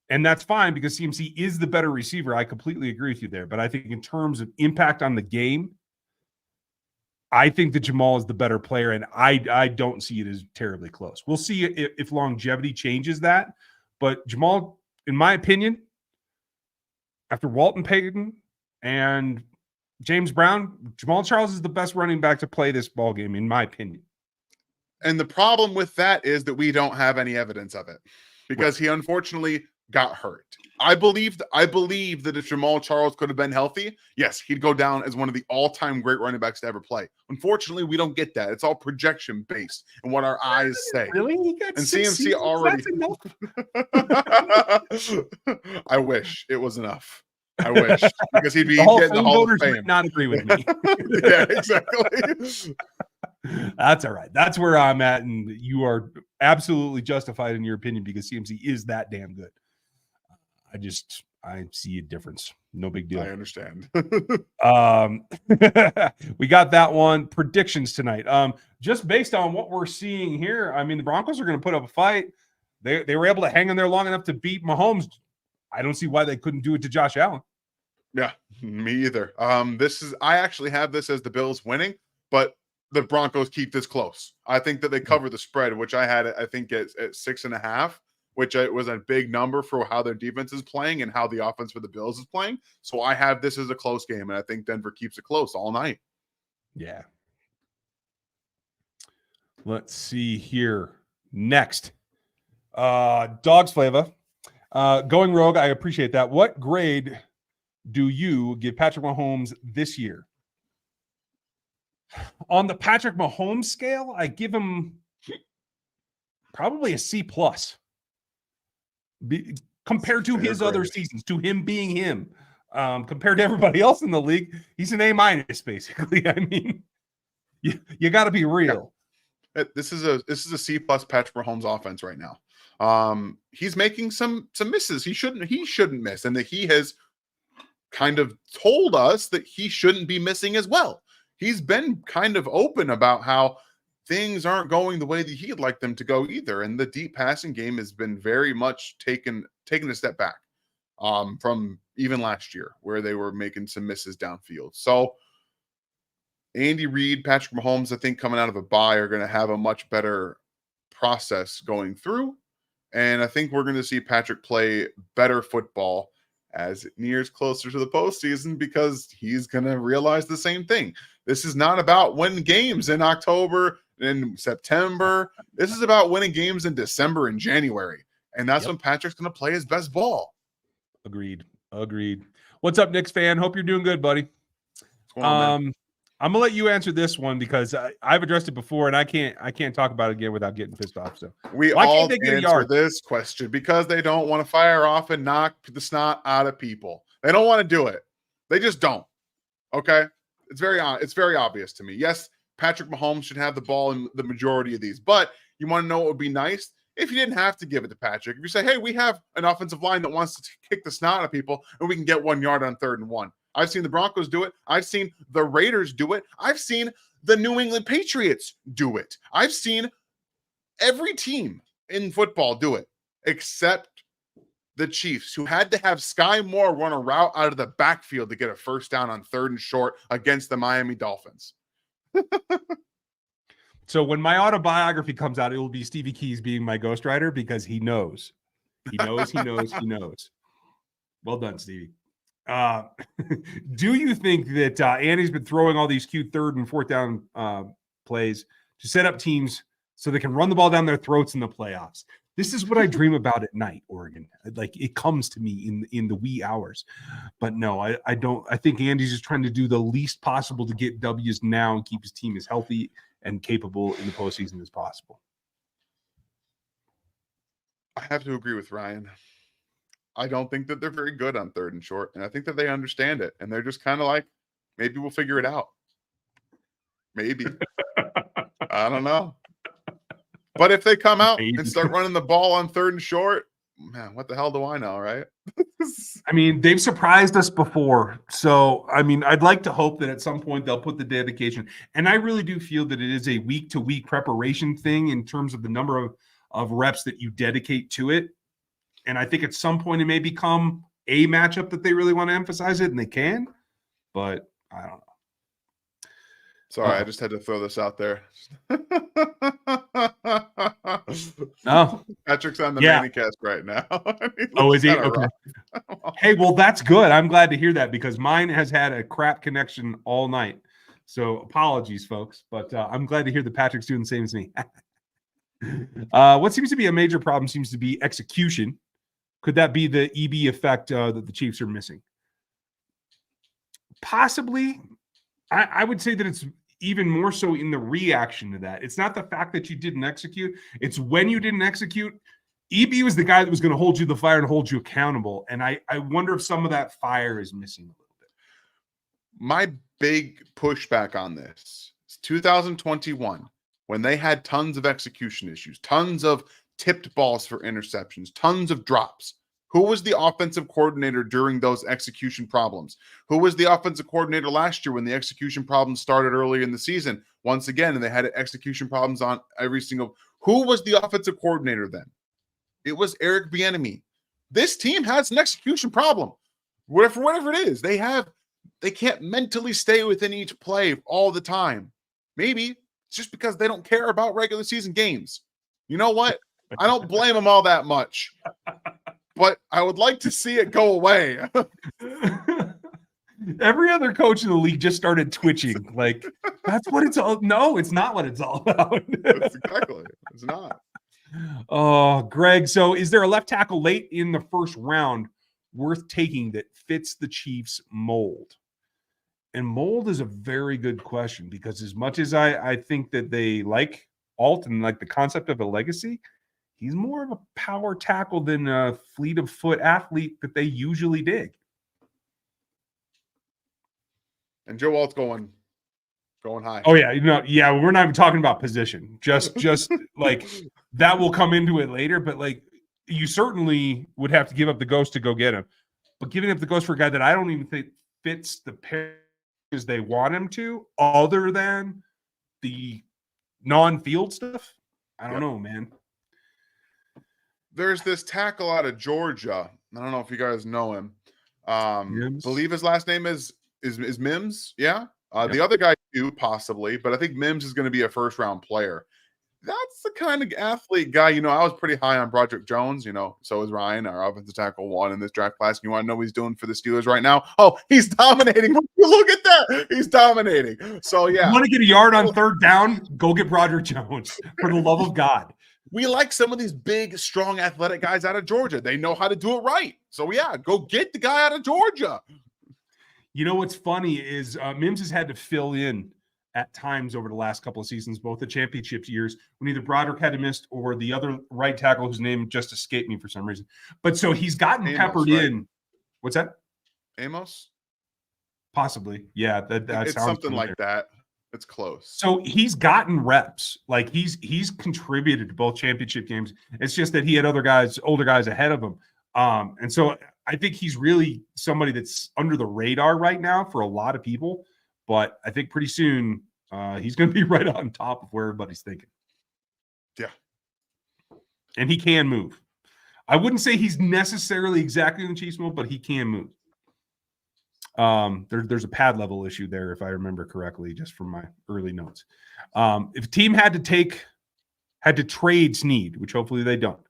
And that's fine because CMC is the better receiver. I completely agree with you there. But I think in terms of impact on the game, I think that Jamal is the better player, and I don't see it as terribly close. We'll see if longevity changes that. But Jamal, in my opinion, after Walton Payton and James Brown, Jamal Charles is the best running back to play this ball game, in my opinion. And the problem with that is that we don't have any evidence of it because he unfortunately got hurt. I believe that if Jamal Charles could have been healthy, yes, he'd go down as one of the all-time great running backs to ever play. Unfortunately, we don't get that. It's all projection based and what our eyes say. Really? He got and CMC already. I wish it was enough. I wish because he'd be getting the Hall of Fame. Not agree with me. Yeah, exactly. That's all right. That's where I'm at, and you are absolutely justified in your opinion because CMC is that damn good. I see a difference. No big deal. I understand. We got that one. Predictions tonight. Just based on what we're seeing here, I mean, the Broncos are going to put up a fight. They were able to hang in there long enough to beat Mahomes. I don't see why they couldn't do it to Josh Allen. Yeah, me either. I actually have this as the Bills winning, but the Broncos keep this close. I think that they cover the spread, which I had, I think, at 6.5. Which was a big number for how their defense is playing and how the offense for the Bills is playing. So I have this as a close game, and I think Denver keeps it close all night. Yeah. Let's see here. Next. Dogs Flavor. Going rogue, I appreciate that. What grade do you give Patrick Mahomes this year? On the Patrick Mahomes scale, I give him probably a C+. Compared to his other seasons, to him being him. Compared to everybody else in the league, he's an A-, basically. I mean, you got to be real. Yeah. This is a C+ Patrick Mahomes offense right now. He's making some misses. He shouldn't miss, and that he has kind of told us that he shouldn't be missing as well. He's been kind of open about how things aren't going the way that he'd like them to go either. And the deep passing game has been very much taken a step back from even last year, where they were making some misses downfield. So Andy Reid, Patrick Mahomes, I think coming out of a bye are going to have a much better process going through. And I think we're going to see Patrick play better football as it nears closer to the postseason, because he's going to realize the same thing. This is not about winning games in October and September. This is about winning games in December and January. And that's when Patrick's going to play his best ball. Agreed. What's up, Knicks fan? Hope you're doing good, buddy. What's going on, man? I'm gonna let you answer this one because I've addressed it before, and I can't talk about it again without getting pissed off. So we all answer this question because they don't want to fire off and knock the snot out of people. They don't want to do it. They just don't. Okay, it's very obvious to me. Yes, Patrick Mahomes should have the ball in the majority of these, but you want to know what would be nice? If you didn't have to give it to Patrick, if you say, hey, we have an offensive line that wants to kick the snot out of people and we can get 1 yard on 3rd and 1. I've seen the Broncos do it. I've seen the Raiders do it. I've seen the New England Patriots do it. I've seen every team in football do it, except the Chiefs, who had to have Sky Moore run a route out of the backfield to get a first down on 3rd and short against the Miami Dolphins. So when my autobiography comes out, it will be Stevie Keys being my ghostwriter because he knows. He knows. Well done, Stevie. Do you think that Andy's been throwing all these cute 3rd and 4th down plays to set up teams so they can run the ball down their throats in the playoffs? This is what I dream about at night, Oregon. Like, it comes to me in the wee hours. But no, I don't. I think Andy's just trying to do the least possible to get W's now and keep his team as healthy and capable in the postseason as possible. I have to agree with Ryan. I don't think that they're very good on 3rd and short, and I think that they understand it, and they're just kind of like, maybe we'll figure it out. Maybe. I don't know. But if they come out and start running the ball on 3rd and short, man, what the hell do I know, right? I mean, they've surprised us before. So, I mean, I'd like to hope that at some point they'll put the dedication. And I really do feel that it is a week-to-week preparation thing in terms of the number of reps that you dedicate to it. And I think at some point it may become a matchup that they really want to emphasize it, and they can. But I don't know. Sorry, I just had to throw this out there. Oh, Patrick's on the Manicast right now. Oh, is he? Okay. Hey, well, that's good. I'm glad to hear that because mine has had a crap connection all night. So apologies, folks. But I'm glad to hear that Patrick's doing the same as me. What seems to be a major problem seems to be execution. Could that be the EB effect that the Chiefs are missing? Possibly. I would say that it's even more so in the reaction to that. It's not the fact that you didn't execute. It's when you didn't execute. EB was the guy that was going to hold you to the fire and hold you accountable. And I wonder if some of that fire is missing a little bit. My big pushback on this is 2021, when they had tons of execution issues, tons of tipped balls for interceptions, tons of drops. Who was the offensive coordinator during those execution problems? Who was the offensive coordinator last year when the execution problems started early in the season? Once again, and they had execution problems on every single. Who was the offensive coordinator then? It was Eric Bieniemy. This team has an execution problem. Whatever it is, they can't mentally stay within each play all the time. Maybe it's just because they don't care about regular season games. You know what? I don't blame them all that much. But I would like to see it go away. Every other coach in the league just started twitching. Like, that's what it's all. No, it's not what it's all about. That's exactly. It's not. Oh, Greg. So is there a left tackle late in the first round worth taking that fits the Chiefs mold? And mold is a very good question because as much as I think that they like Alt and like the concept of a legacy, he's more of a power tackle than a fleet of foot athlete that they usually dig. And Joe Alt's going high. Oh yeah, we're not even talking about position. Just like that will come into it later, but like you certainly would have to give up the ghost to go get him. But giving up the ghost for a guy that I don't even think fits the pair as they want him to, other than the non-field stuff, I don't know, man. There's this tackle out of Georgia. I don't know if you guys know him. Believe his last name is Mims. Yeah. Yep. The other guy too, possibly, but I think Mims is going to be a first-round player. That's the kind of athlete guy. I was pretty high on Broderick Jones. So is Ryan, our offensive tackle, one in this draft class. You want to know what he's doing for the Steelers right now? Oh, he's dominating. Look at that. He's dominating. So, yeah. You want to get a yard on third down? Go get Broderick Jones, for the love of God. We like some of these big, strong, athletic guys out of Georgia. They know how to do it right. So, yeah, go get the guy out of Georgia. You know what's funny is Mims has had to fill in at times over the last couple of seasons, both the championship years, when either Broderick had missed or the other right tackle whose name just escaped me for some reason. But so he's gotten peppered in. What's that? Amos? Possibly. Yeah, that it's sounds something familiar. like that. It's close. So he's gotten reps. Like he's contributed to both championship games. It's just that he had older guys ahead of him. And so I think he's really somebody that's under the radar right now for a lot of people. But I think pretty soon he's going to be right on top of where everybody's thinking. Yeah. And he can move. I wouldn't say he's necessarily exactly in the Chiefs mode, but he can move. There's a pad level issue there, if I remember correctly, just from my early notes. If a team had to trade Sneed, which hopefully they don't,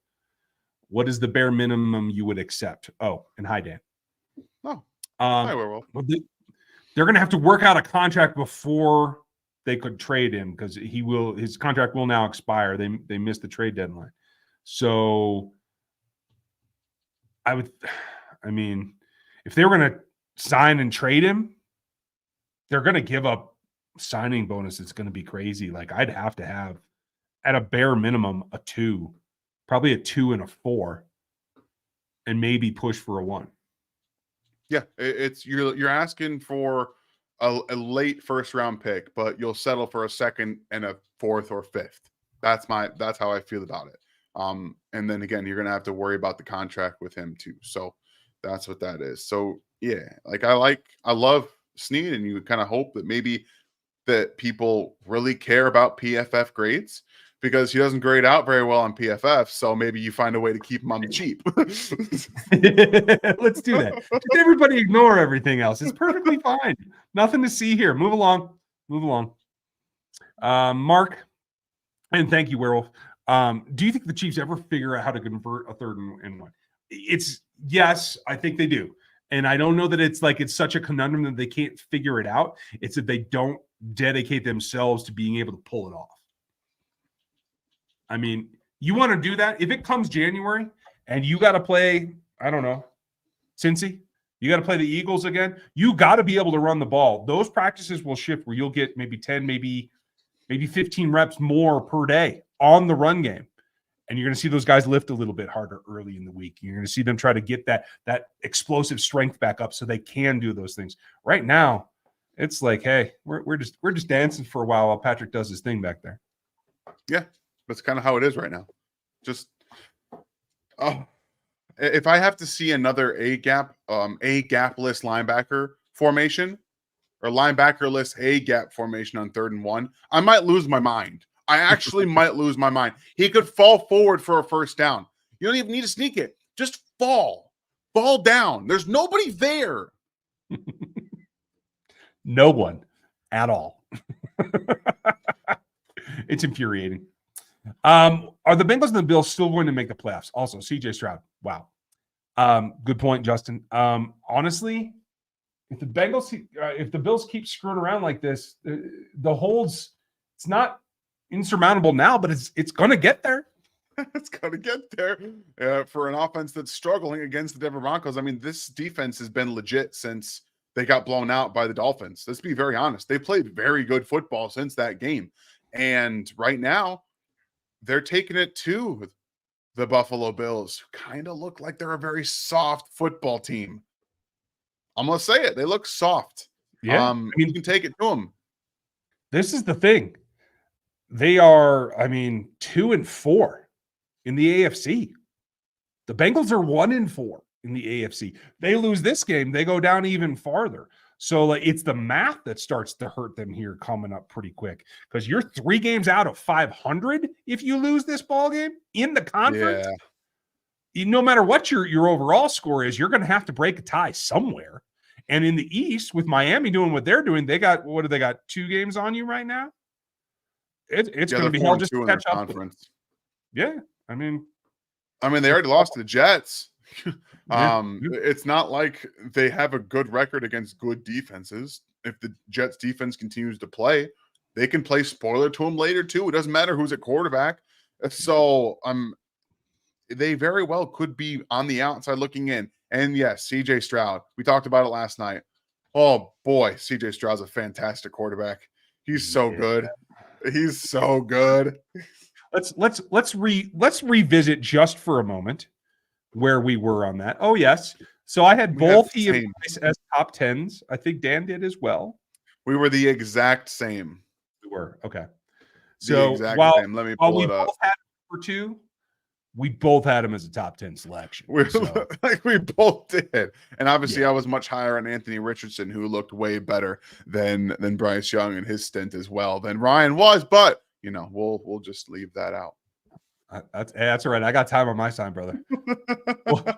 what is the bare minimum you would accept? Oh, and hi, Dan. Oh, hi, Werewolf. They're going to have to work out a contract before they could trade him because his contract will now expire. They missed the trade deadline. So if they were going to sign and trade him, they're going to give up signing bonus. It's going to be crazy. Like I'd have to have at a bare minimum a 2, probably a 2 and a 4, and maybe push for a 1. Yeah, it's you're asking for a late first round pick, but you'll settle for a second and a 4th or 5th. That's how I feel about it. And then again, you're gonna have to worry about the contract with him too. So that's what that is. So yeah, like I love Sneed, and you kind of hope that maybe that people really care about PFF grades, because he doesn't grade out very well on PFF. So maybe you find a way to keep him on the cheap. Let's do that. Just everybody ignore everything else. It's perfectly fine. Nothing to see here. Move along. Mark, and thank you, Werewolf. Do you think the Chiefs ever figure out how to convert a 3rd and 1? It's yes, I think they do. And I don't know that it's such a conundrum that they can't figure it out. It's that they don't dedicate themselves to being able to pull it off. I mean, you want to do that? If it comes January and you got to play, I don't know, Cincy, you got to play the Eagles again, you got to be able to run the ball. Those practices will shift where you'll get maybe 10, maybe 15 reps more per day on the run game. And you're going to see those guys lift a little bit harder early in the week. You're going to see them try to get that explosive strength back up so they can do those things. Right now, it's like, hey, we're just dancing for a while Patrick does his thing back there. Yeah. That's kind of how it is right now. Just if I have to see another A gapless linebacker formation or linebacker-less A gap formation on 3rd and 1, I might lose my mind. I actually might lose my mind. He could fall forward for a first down. You don't even need to sneak it. Just fall down. There's nobody there. No one at all. It's infuriating. Are the Bengals and the Bills still going to make the playoffs? Also, CJ Stroud. Wow. Good point, Justin. Honestly, if the Bills keep screwing around like this, the holds, it's not insurmountable now, but it's going to get there. It's going to get there for an offense that's struggling against the Denver Broncos. I mean, this defense has been legit since they got blown out by the Dolphins. Let's be very honest. They played very good football since that game. And right now, they're taking it to the Buffalo Bills, who kind of look like they're a very soft football team. I'm going to say it. They look soft. Yeah. I mean, you can take it to them. This is the thing. They are, 2-4 in the AFC. The Bengals are 1-4 in the AFC. They lose this game, they go down even farther. So like it's the math that starts to hurt them here coming up pretty quick, because you're 3 games out of 500 if you lose this ball game in the conference. No matter what your overall score is, you're going to have to break a tie somewhere. And in the East, with Miami doing what they're doing, they got 2 games on you right now. It's going to be hell just to catch up. Yeah, I mean, they already lost to the Jets. It's not like they have a good record against good defenses. If the Jets defense continues to play, they can play spoiler to them later too. It doesn't matter who's at quarterback. So they very well could be on the outside looking in. And yes, CJ Stroud. We talked about it last night. Oh boy, CJ Stroud's a fantastic quarterback. He's so good. He's so good. Let's revisit just for a moment where we were on that. Oh yes. So I had both he and Bryce as top 10s. I think Dan did as well. We were the exact same. We were. Okay. So while same. Let me pull it up. Both had for 2, we both had him as a top 10 selection. We both did. And obviously I was much higher on Anthony Richardson, who looked way better than Bryce Young in his stint as well than Ryan was, but we'll just leave that out. That's all right. I got time on my side, brother.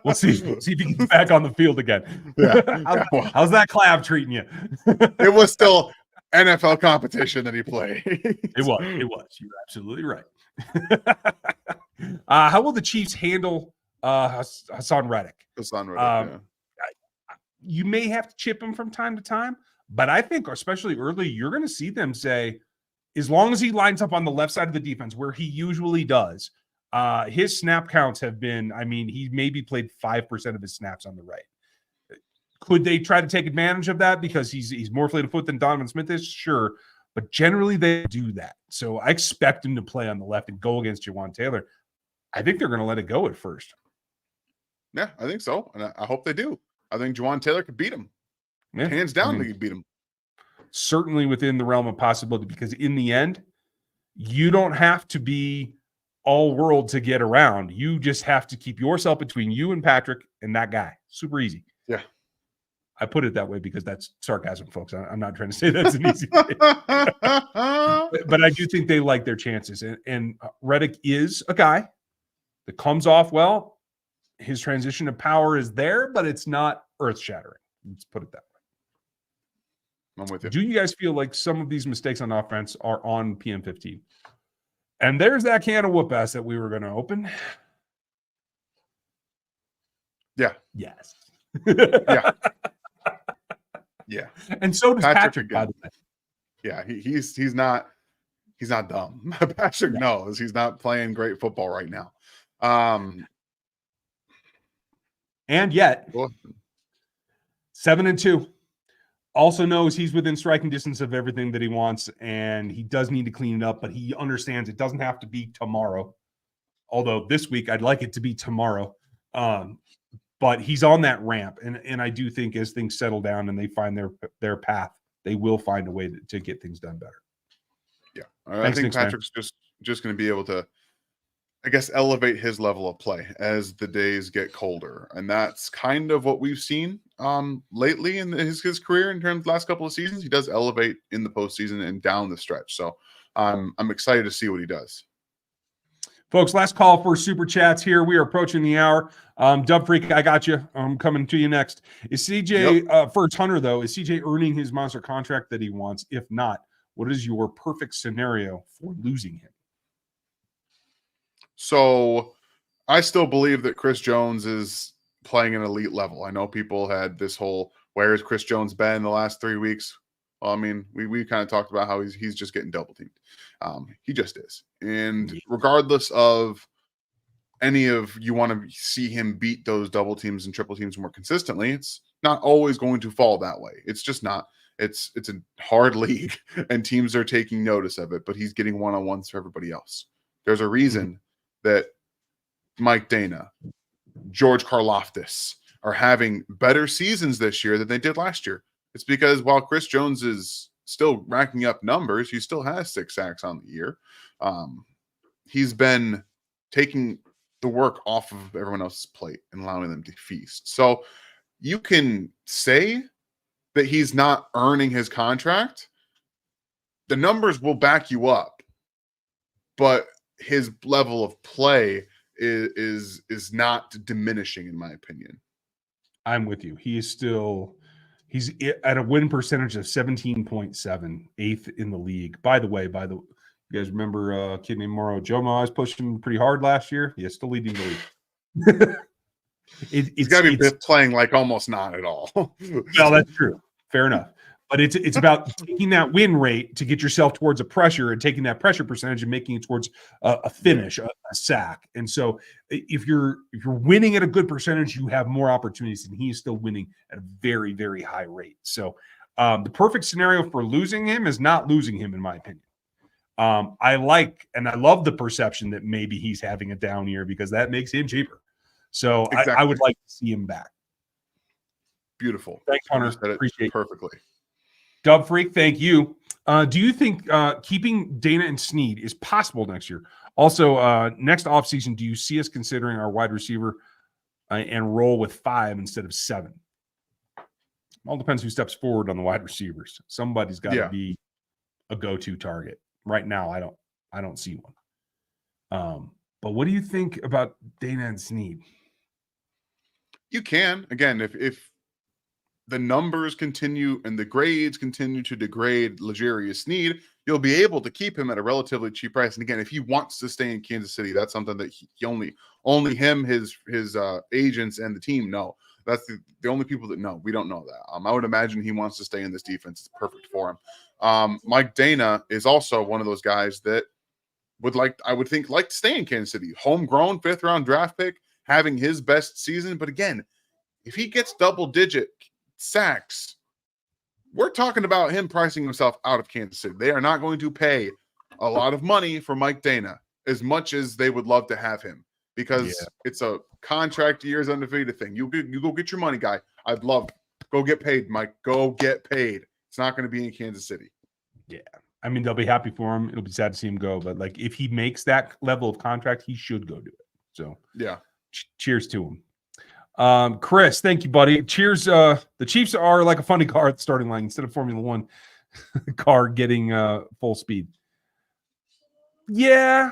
We'll see if he can get back on the field again. Yeah. How's that clav treating you? It was still NFL competition that he played. It was. You're absolutely right. How will the Chiefs handle Hassan Reddick? You may have to chip him from time to time, but I think, especially early, you're going to see them say, as long as he lines up on the left side of the defense, where he usually does, his snap counts have been, he maybe played 5% of his snaps on the right. Could they try to take advantage of that because he's more fleet of foot than Donovan Smith is? Sure. But generally they do that. So I expect him to play on the left and go against Jawan Taylor. I think they're going to let it go at first. Yeah, I think so. And I hope they do. I think Jawan Taylor could beat him. Yeah. Hands down, they could beat him. Certainly within the realm of possibility, because in the end, you don't have to be all world to get around. You just have to keep yourself between you and Patrick and that guy. Super easy. Yeah. I put it that way because that's sarcasm, folks. I'm not trying to say that's an easy thing. But I do think they like their chances. And Reddick is a guy that comes off well. His transition to power is there, but it's not earth-shattering. Let's put it that way. I'm with you. Do you guys feel like some of these mistakes on offense are on PM15? And there's that can of whoop ass that we were going to open. Yeah. Yes. Yeah. Yeah. And so does Patrick, by the way. Yeah, he's not dumb. Patrick knows he's not playing great football right now. And yet 7-2. Also knows he's within striking distance of everything that he wants, and he does need to clean it up, but he understands it doesn't have to be tomorrow. Although this week I'd like it to be tomorrow. But he's on that ramp, and I do think as things settle down and they find their path, they will find a way to get things done better. Yeah, I think Patrick's just going to be able to, I guess, elevate his level of play as the days get colder, and that's kind of what we've seen lately in his career in terms of the last couple of seasons. He does elevate in the postseason and down the stretch, so I'm excited to see what he does. Folks, last call for super chats here. We are approaching the hour. Dub Freak, I got you. I'm coming to you next. Is CJ, for Hunter, though, is CJ earning his monster contract that he wants? If not, what is your perfect scenario for losing him? So I still believe that Chris Jones is playing an elite level. I know people had this whole, where has Chris Jones been the last 3 weeks? Well, I mean, we kind of talked about how he's just getting double teamed. He just is. And regardless of any of you want to see him beat those double teams and triple teams more consistently, it's not always going to fall that way. It's just not. It's a hard league, and teams are taking notice of it, but he's getting one-on-ones for everybody else. There's a reason that Mike Dana, George Karlaftis are having better seasons this year than they did last year. It's because while Chris Jones is still racking up numbers, he still has 6 sacks on the year. He's been taking the work off of everyone else's plate and allowing them to feast. So you can say that he's not earning his contract. The numbers will back you up, but his level of play is not diminishing, in my opinion. I'm with you. He's at a win percentage of 17.7, 8th in the league. By the way, you guys remember a kid named Mauro Jomo? I was pushing pretty hard last year. Yeah, still leading the league. It's got to be playing like almost not at all. Well, that's true. Fair enough. But it's about taking that win rate to get yourself towards a pressure and taking that pressure percentage and making it towards a finish, a sack. And so if you're winning at a good percentage, you have more opportunities, and he is still winning at a very, very high rate. So the perfect scenario for losing him is not losing him, in my opinion. I love the perception that maybe he's having a down year because that makes him cheaper. So exactly. I would like to see him back. Beautiful. Thanks, Hunter. Appreciate it. Perfectly. Dub Freak, thank you. Do you think keeping Dana and Sneed is possible next year? Also, next offseason, do you see us considering our wide receiver and roll with 5 instead of 7? All depends who steps forward on the wide receivers. Somebody's got to be a go-to target. Right now, I don't see one. But what do you think about Dana and Sneed? You can. Again, if the numbers continue and the grades continue to degrade L'Jarius Sneed, you'll be able to keep him at a relatively cheap price. And again, if he wants to stay in Kansas City, that's something that he only him, his agents, and the team know. That's the only people that know. We don't know that. I would imagine he wants to stay in this defense. It's perfect for him. Mike Dana is also one of those guys that I would think to stay in Kansas City. Homegrown 5th-round draft pick, having his best season. But again, if he gets double-digit sacks, we're talking about him pricing himself out of Kansas City. They are not going to pay a lot of money for Mike Dana as much as they would love to have him because it's a contract years undefeated thing. You go get your money, guy. I'd love go get paid, Mike. Go get paid. It's not going to be in Kansas City. Yeah. I mean, they'll be happy for him. It'll be sad to see him go, but if he makes that level of contract, he should go do it. So yeah, cheers to him. Chris, thank you, buddy. Cheers. The Chiefs are like a funny car at the starting line instead of Formula One car getting full speed. Yeah,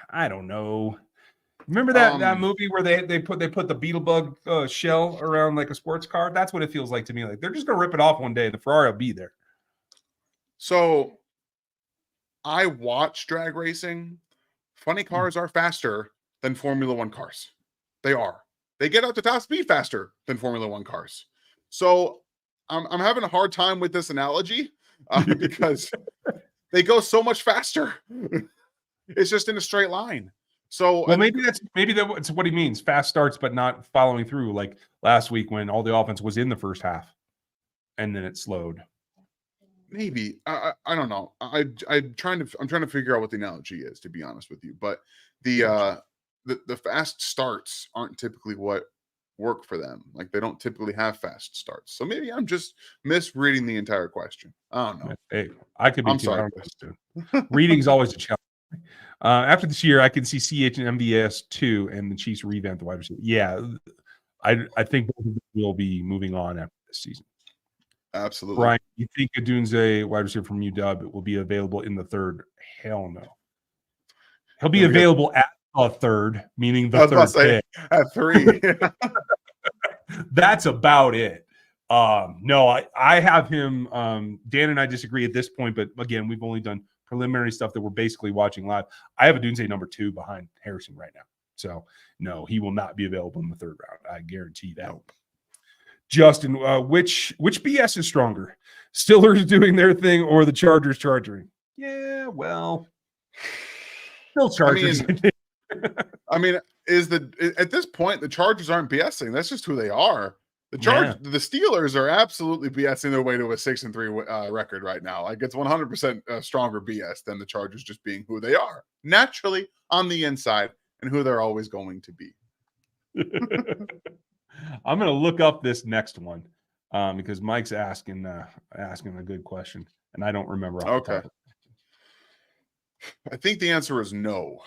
I don't know. Remember that movie where they put the Beetlebug shell around like a sports car? That's what it feels like to me. Like they're just gonna rip it off one day. The Ferrari will be there. So I watch drag racing. Funny cars are faster than Formula One cars. They are. They get up to top speed faster than Formula One cars. So I'm having a hard time with this analogy because they go so much faster. It's just in a straight line. So maybe that's what he means. Fast starts, but not following through. Like last week when all the offense was in the first half, and then it slowed. Maybe I don't know. I'm trying to figure out what the analogy is, to be honest with you. But the fast starts aren't typically what work for them. Like they don't typically have fast starts. So maybe I'm just misreading the entire question. I don't know. Hey, I could be. I'm sorry. Reading's always a challenge. After this year, I can see CH and MVS 2 and the Chiefs revamp the wide receiver. Yeah, I think both of them will be moving on after this season. Absolutely. Brian, you think Adunze, wide receiver from UW, will be available in the 3rd? Hell no. He'll be available at a 3rd, meaning the 3rd pick. At 3. That's about it. No, I have him. Dan and I disagree at this point, but again, we've only done preliminary stuff that we're basically watching live. I have Adunze number 2 behind Harrison right now. So no, he will not be available in the 3rd round. I guarantee that. Nope. Justin, which BS is stronger? Steelers doing their thing or the Chargers charging? Yeah, well, still Chargers. I mean, I mean, at this point, the Chargers aren't BSing. That's just who they are. The Steelers are absolutely BSing their way to a 6-3 record right now. Like, it's 100% stronger BS than the Chargers just being who they are naturally on the inside and who they're always going to be. I'm going to look up this next one because Mike's asking a good question, and I don't remember. Okay. I think the answer is no.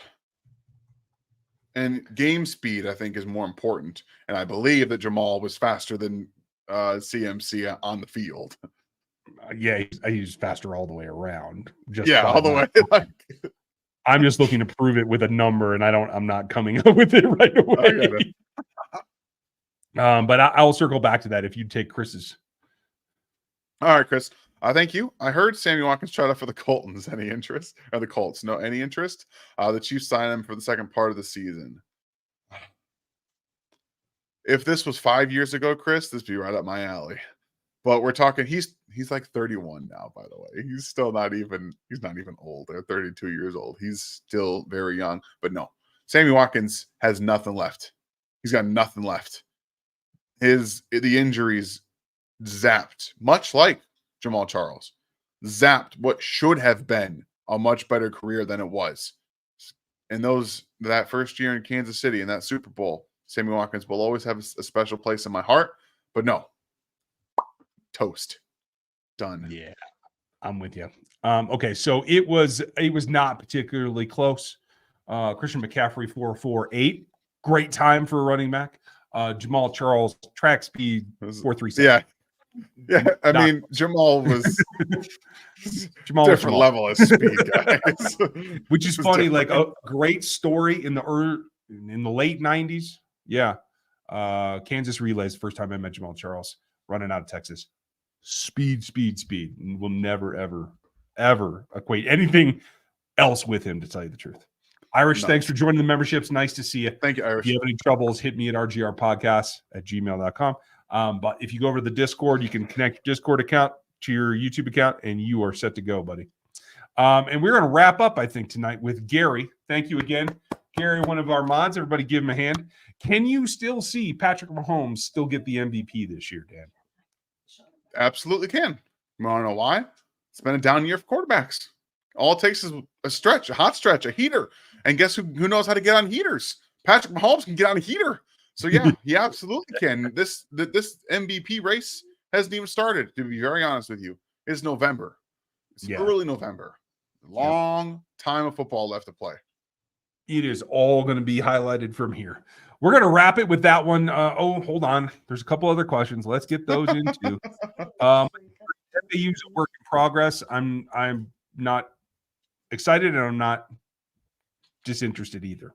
And game speed, I think, is more important. And I believe that Jamal was faster than CMC on the field. Yeah, he's faster all the way around. All the way. I'm just looking to prove it with a number, and I'm not coming up with it right away. But I'll circle back to that if you take Chris's. All right, Chris. Thank you. I heard Sammy Watkins tried out for the Colts. Any interest? Or the Colts? No, any interest? The Chiefs signed him for the second part of the season. If this was 5 years ago, Chris, this would be right up my alley. But we're talking, he's like 31 now, by the way. He's not even old. They're 32 years old. He's still very young. But no, Sammy Watkins has nothing left. He's got nothing left. The injuries zapped, much like Jamal Charles, zapped what should have been a much better career than it was. And that first year in Kansas City in that Super Bowl, Sammy Watkins will always have a special place in my heart. But no, toast, done. Yeah, I'm with you. Okay, so it was not particularly close. Christian McCaffrey 4.48, great time for a running back. Jamal Charles track speed 4.37. Yeah, I mean, Jamal was different level of speed, guys. Which is funny, like a great story in the late 90s. Yeah. Kansas Relays, first time I met Jamal Charles, running out of Texas. Speed. And we'll never, ever equate anything else with him, to tell you the truth. Irish, thanks for joining the memberships. Nice to see you. Thank you, Irish. If you have any troubles, hit me at rgrpodcast@gmail.com. But if you go over to the Discord, you can connect your Discord account to your YouTube account, and you are set to go, buddy. And we're going to wrap up, I think, tonight with Gary. Thank you again. Gary, one of our mods. Everybody give him a hand. Can you still see Patrick Mahomes still get the MVP this year, Dan? Absolutely can. You want to know why? It's been a down year for quarterbacks. All it takes is a stretch, a hot stretch, a heater. And guess who knows how to get on heaters? Patrick Mahomes can get on a heater. So, yeah, he absolutely can. This MVP race hasn't even started, to be very honest with you. It's November. It's early November. Long time of football left to play. It is all going to be highlighted from here. We're going to wrap it with that one. Hold on. There's a couple other questions. Let's get those into. They use a work in progress. I'm not excited, and I'm not disinterested either.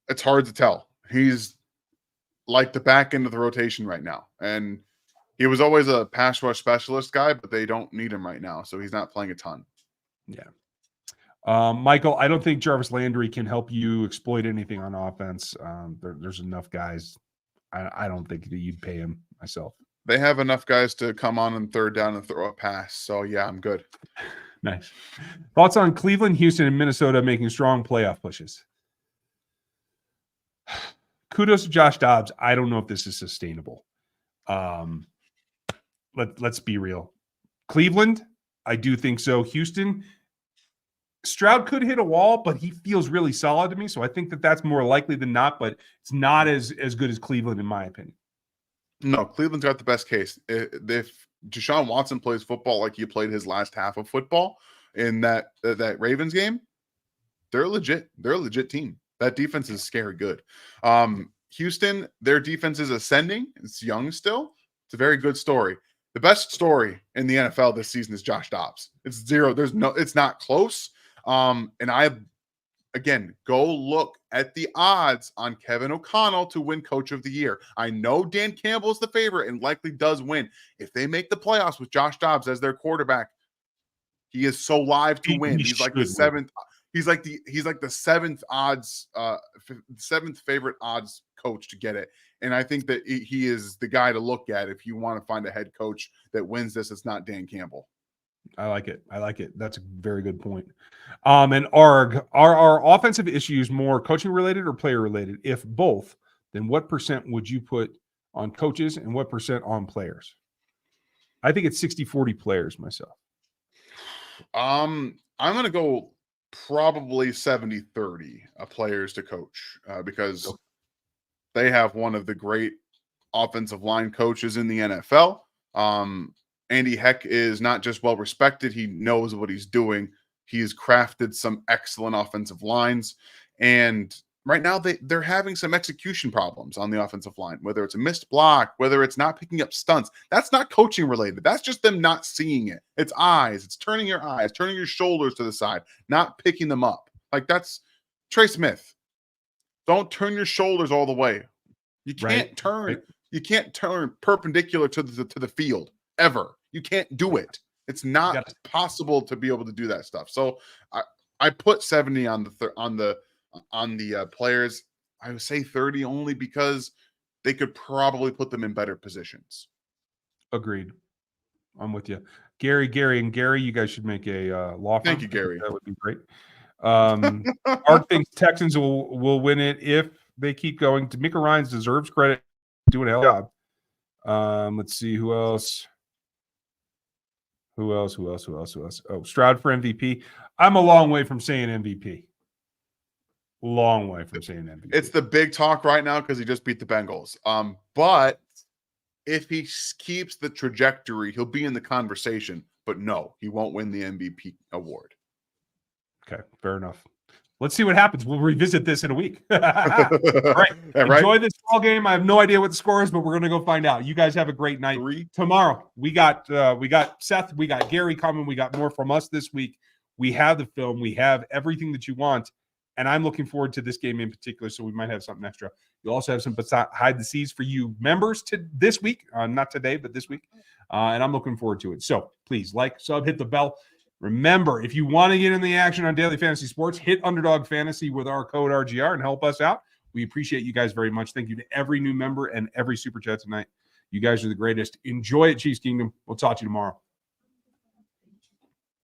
It's hard to tell. He's like the back end of the rotation right now. And he was always a pass rush specialist guy, but they don't need him right now. So he's not playing a ton. Yeah. Michael, I don't think Jarvis Landry can help you exploit anything on offense. There's enough guys. I don't think that you'd pay him myself. They have enough guys to come on third down and throw a pass. So, yeah, I'm good. Nice. Thoughts on Cleveland, Houston, and Minnesota making strong playoff pushes? Kudos to Josh Dobbs. I don't know if this is sustainable. Let's be real. Cleveland, I do think so. Houston, Stroud could hit a wall, but he feels really solid to me. So I think that that's more likely than not, but it's not as good as Cleveland, in my opinion. No, Cleveland's got the best case. If Deshaun Watson plays football like he played his last half of football in that Ravens game, they're legit. They're a legit team. That defense is scary good. Houston, their defense is ascending. It's young still. It's a very good story. The best story in the NFL this season is Josh Dobbs. It's zero. It's not close. Again, go look at the odds on Kevin O'Connell to win Coach of the Year. I know Dan Campbell is the favorite and likely does win. If they make the playoffs with Josh Dobbs as their quarterback, he is so live to win. He's like the seventh. He's like the seventh odds, seventh favorite odds coach to get it. And I think that he is the guy to look at if you want to find a head coach that wins this. It's not Dan Campbell. I like it. That's a very good point. And Arg, are our offensive issues more coaching related or player related? If both, then what % would you put on coaches and what % on players? I think it's 60-40 players myself. I'm going to go probably 70-30 players to coach because they have one of the great offensive line coaches in the NFL. Andy Heck is not just well respected, he knows what he's doing. He has crafted some excellent offensive lines, and right now they're having some execution problems on the offensive line, whether it's a missed block, whether it's not picking up stunts. That's not coaching related. That's just them not seeing it. It's eyes. It's turning your eyes, turning your shoulders to the side, not picking them up. Like that's Trey Smith. Don't turn your shoulders all the way. You can't turn. Right. You can't turn perpendicular to the field ever. You can't do it. It's not possible to be able to do that stuff. So I put 70 on the players. I would say 30 only because they could probably put them in better positions. Agreed. I'm with you. Gary, you guys should make a law firm. Thank you, Gary. That would be great. Art thinks Texans will win it if they keep going. D'Amico Ryans deserves credit. Doing a hell of a job. Let's see who else. Who else? Oh, Stroud for MVP. I'm a long way from saying MVP. Long way from saying MVP. It's the big talk right now because he just beat the Bengals. But if he keeps the trajectory, he'll be in the conversation. But no, he won't win the MVP award. Okay, fair enough. Let's see what happens. We'll revisit this in a week. All right. Enjoy this ball game. I have no idea what the score is, but we're going to go find out. You guys have a great night. Tomorrow, we got Seth, we got Gary coming. We got more from us this week. We have the film. We have everything that you want. And I'm looking forward to this game in particular, so we might have something extra. You'll also have some behind the scenes for you members to this week. Not today, but this week. And I'm looking forward to it. So please like, sub, hit the bell. Remember, if you want to get in the action on Daily Fantasy Sports, hit Underdog Fantasy with our code RGR and help us out. We appreciate you guys very much. Thank you to every new member and every super chat tonight. You guys are the greatest. Enjoy it, Chiefs Kingdom. We'll talk to you tomorrow.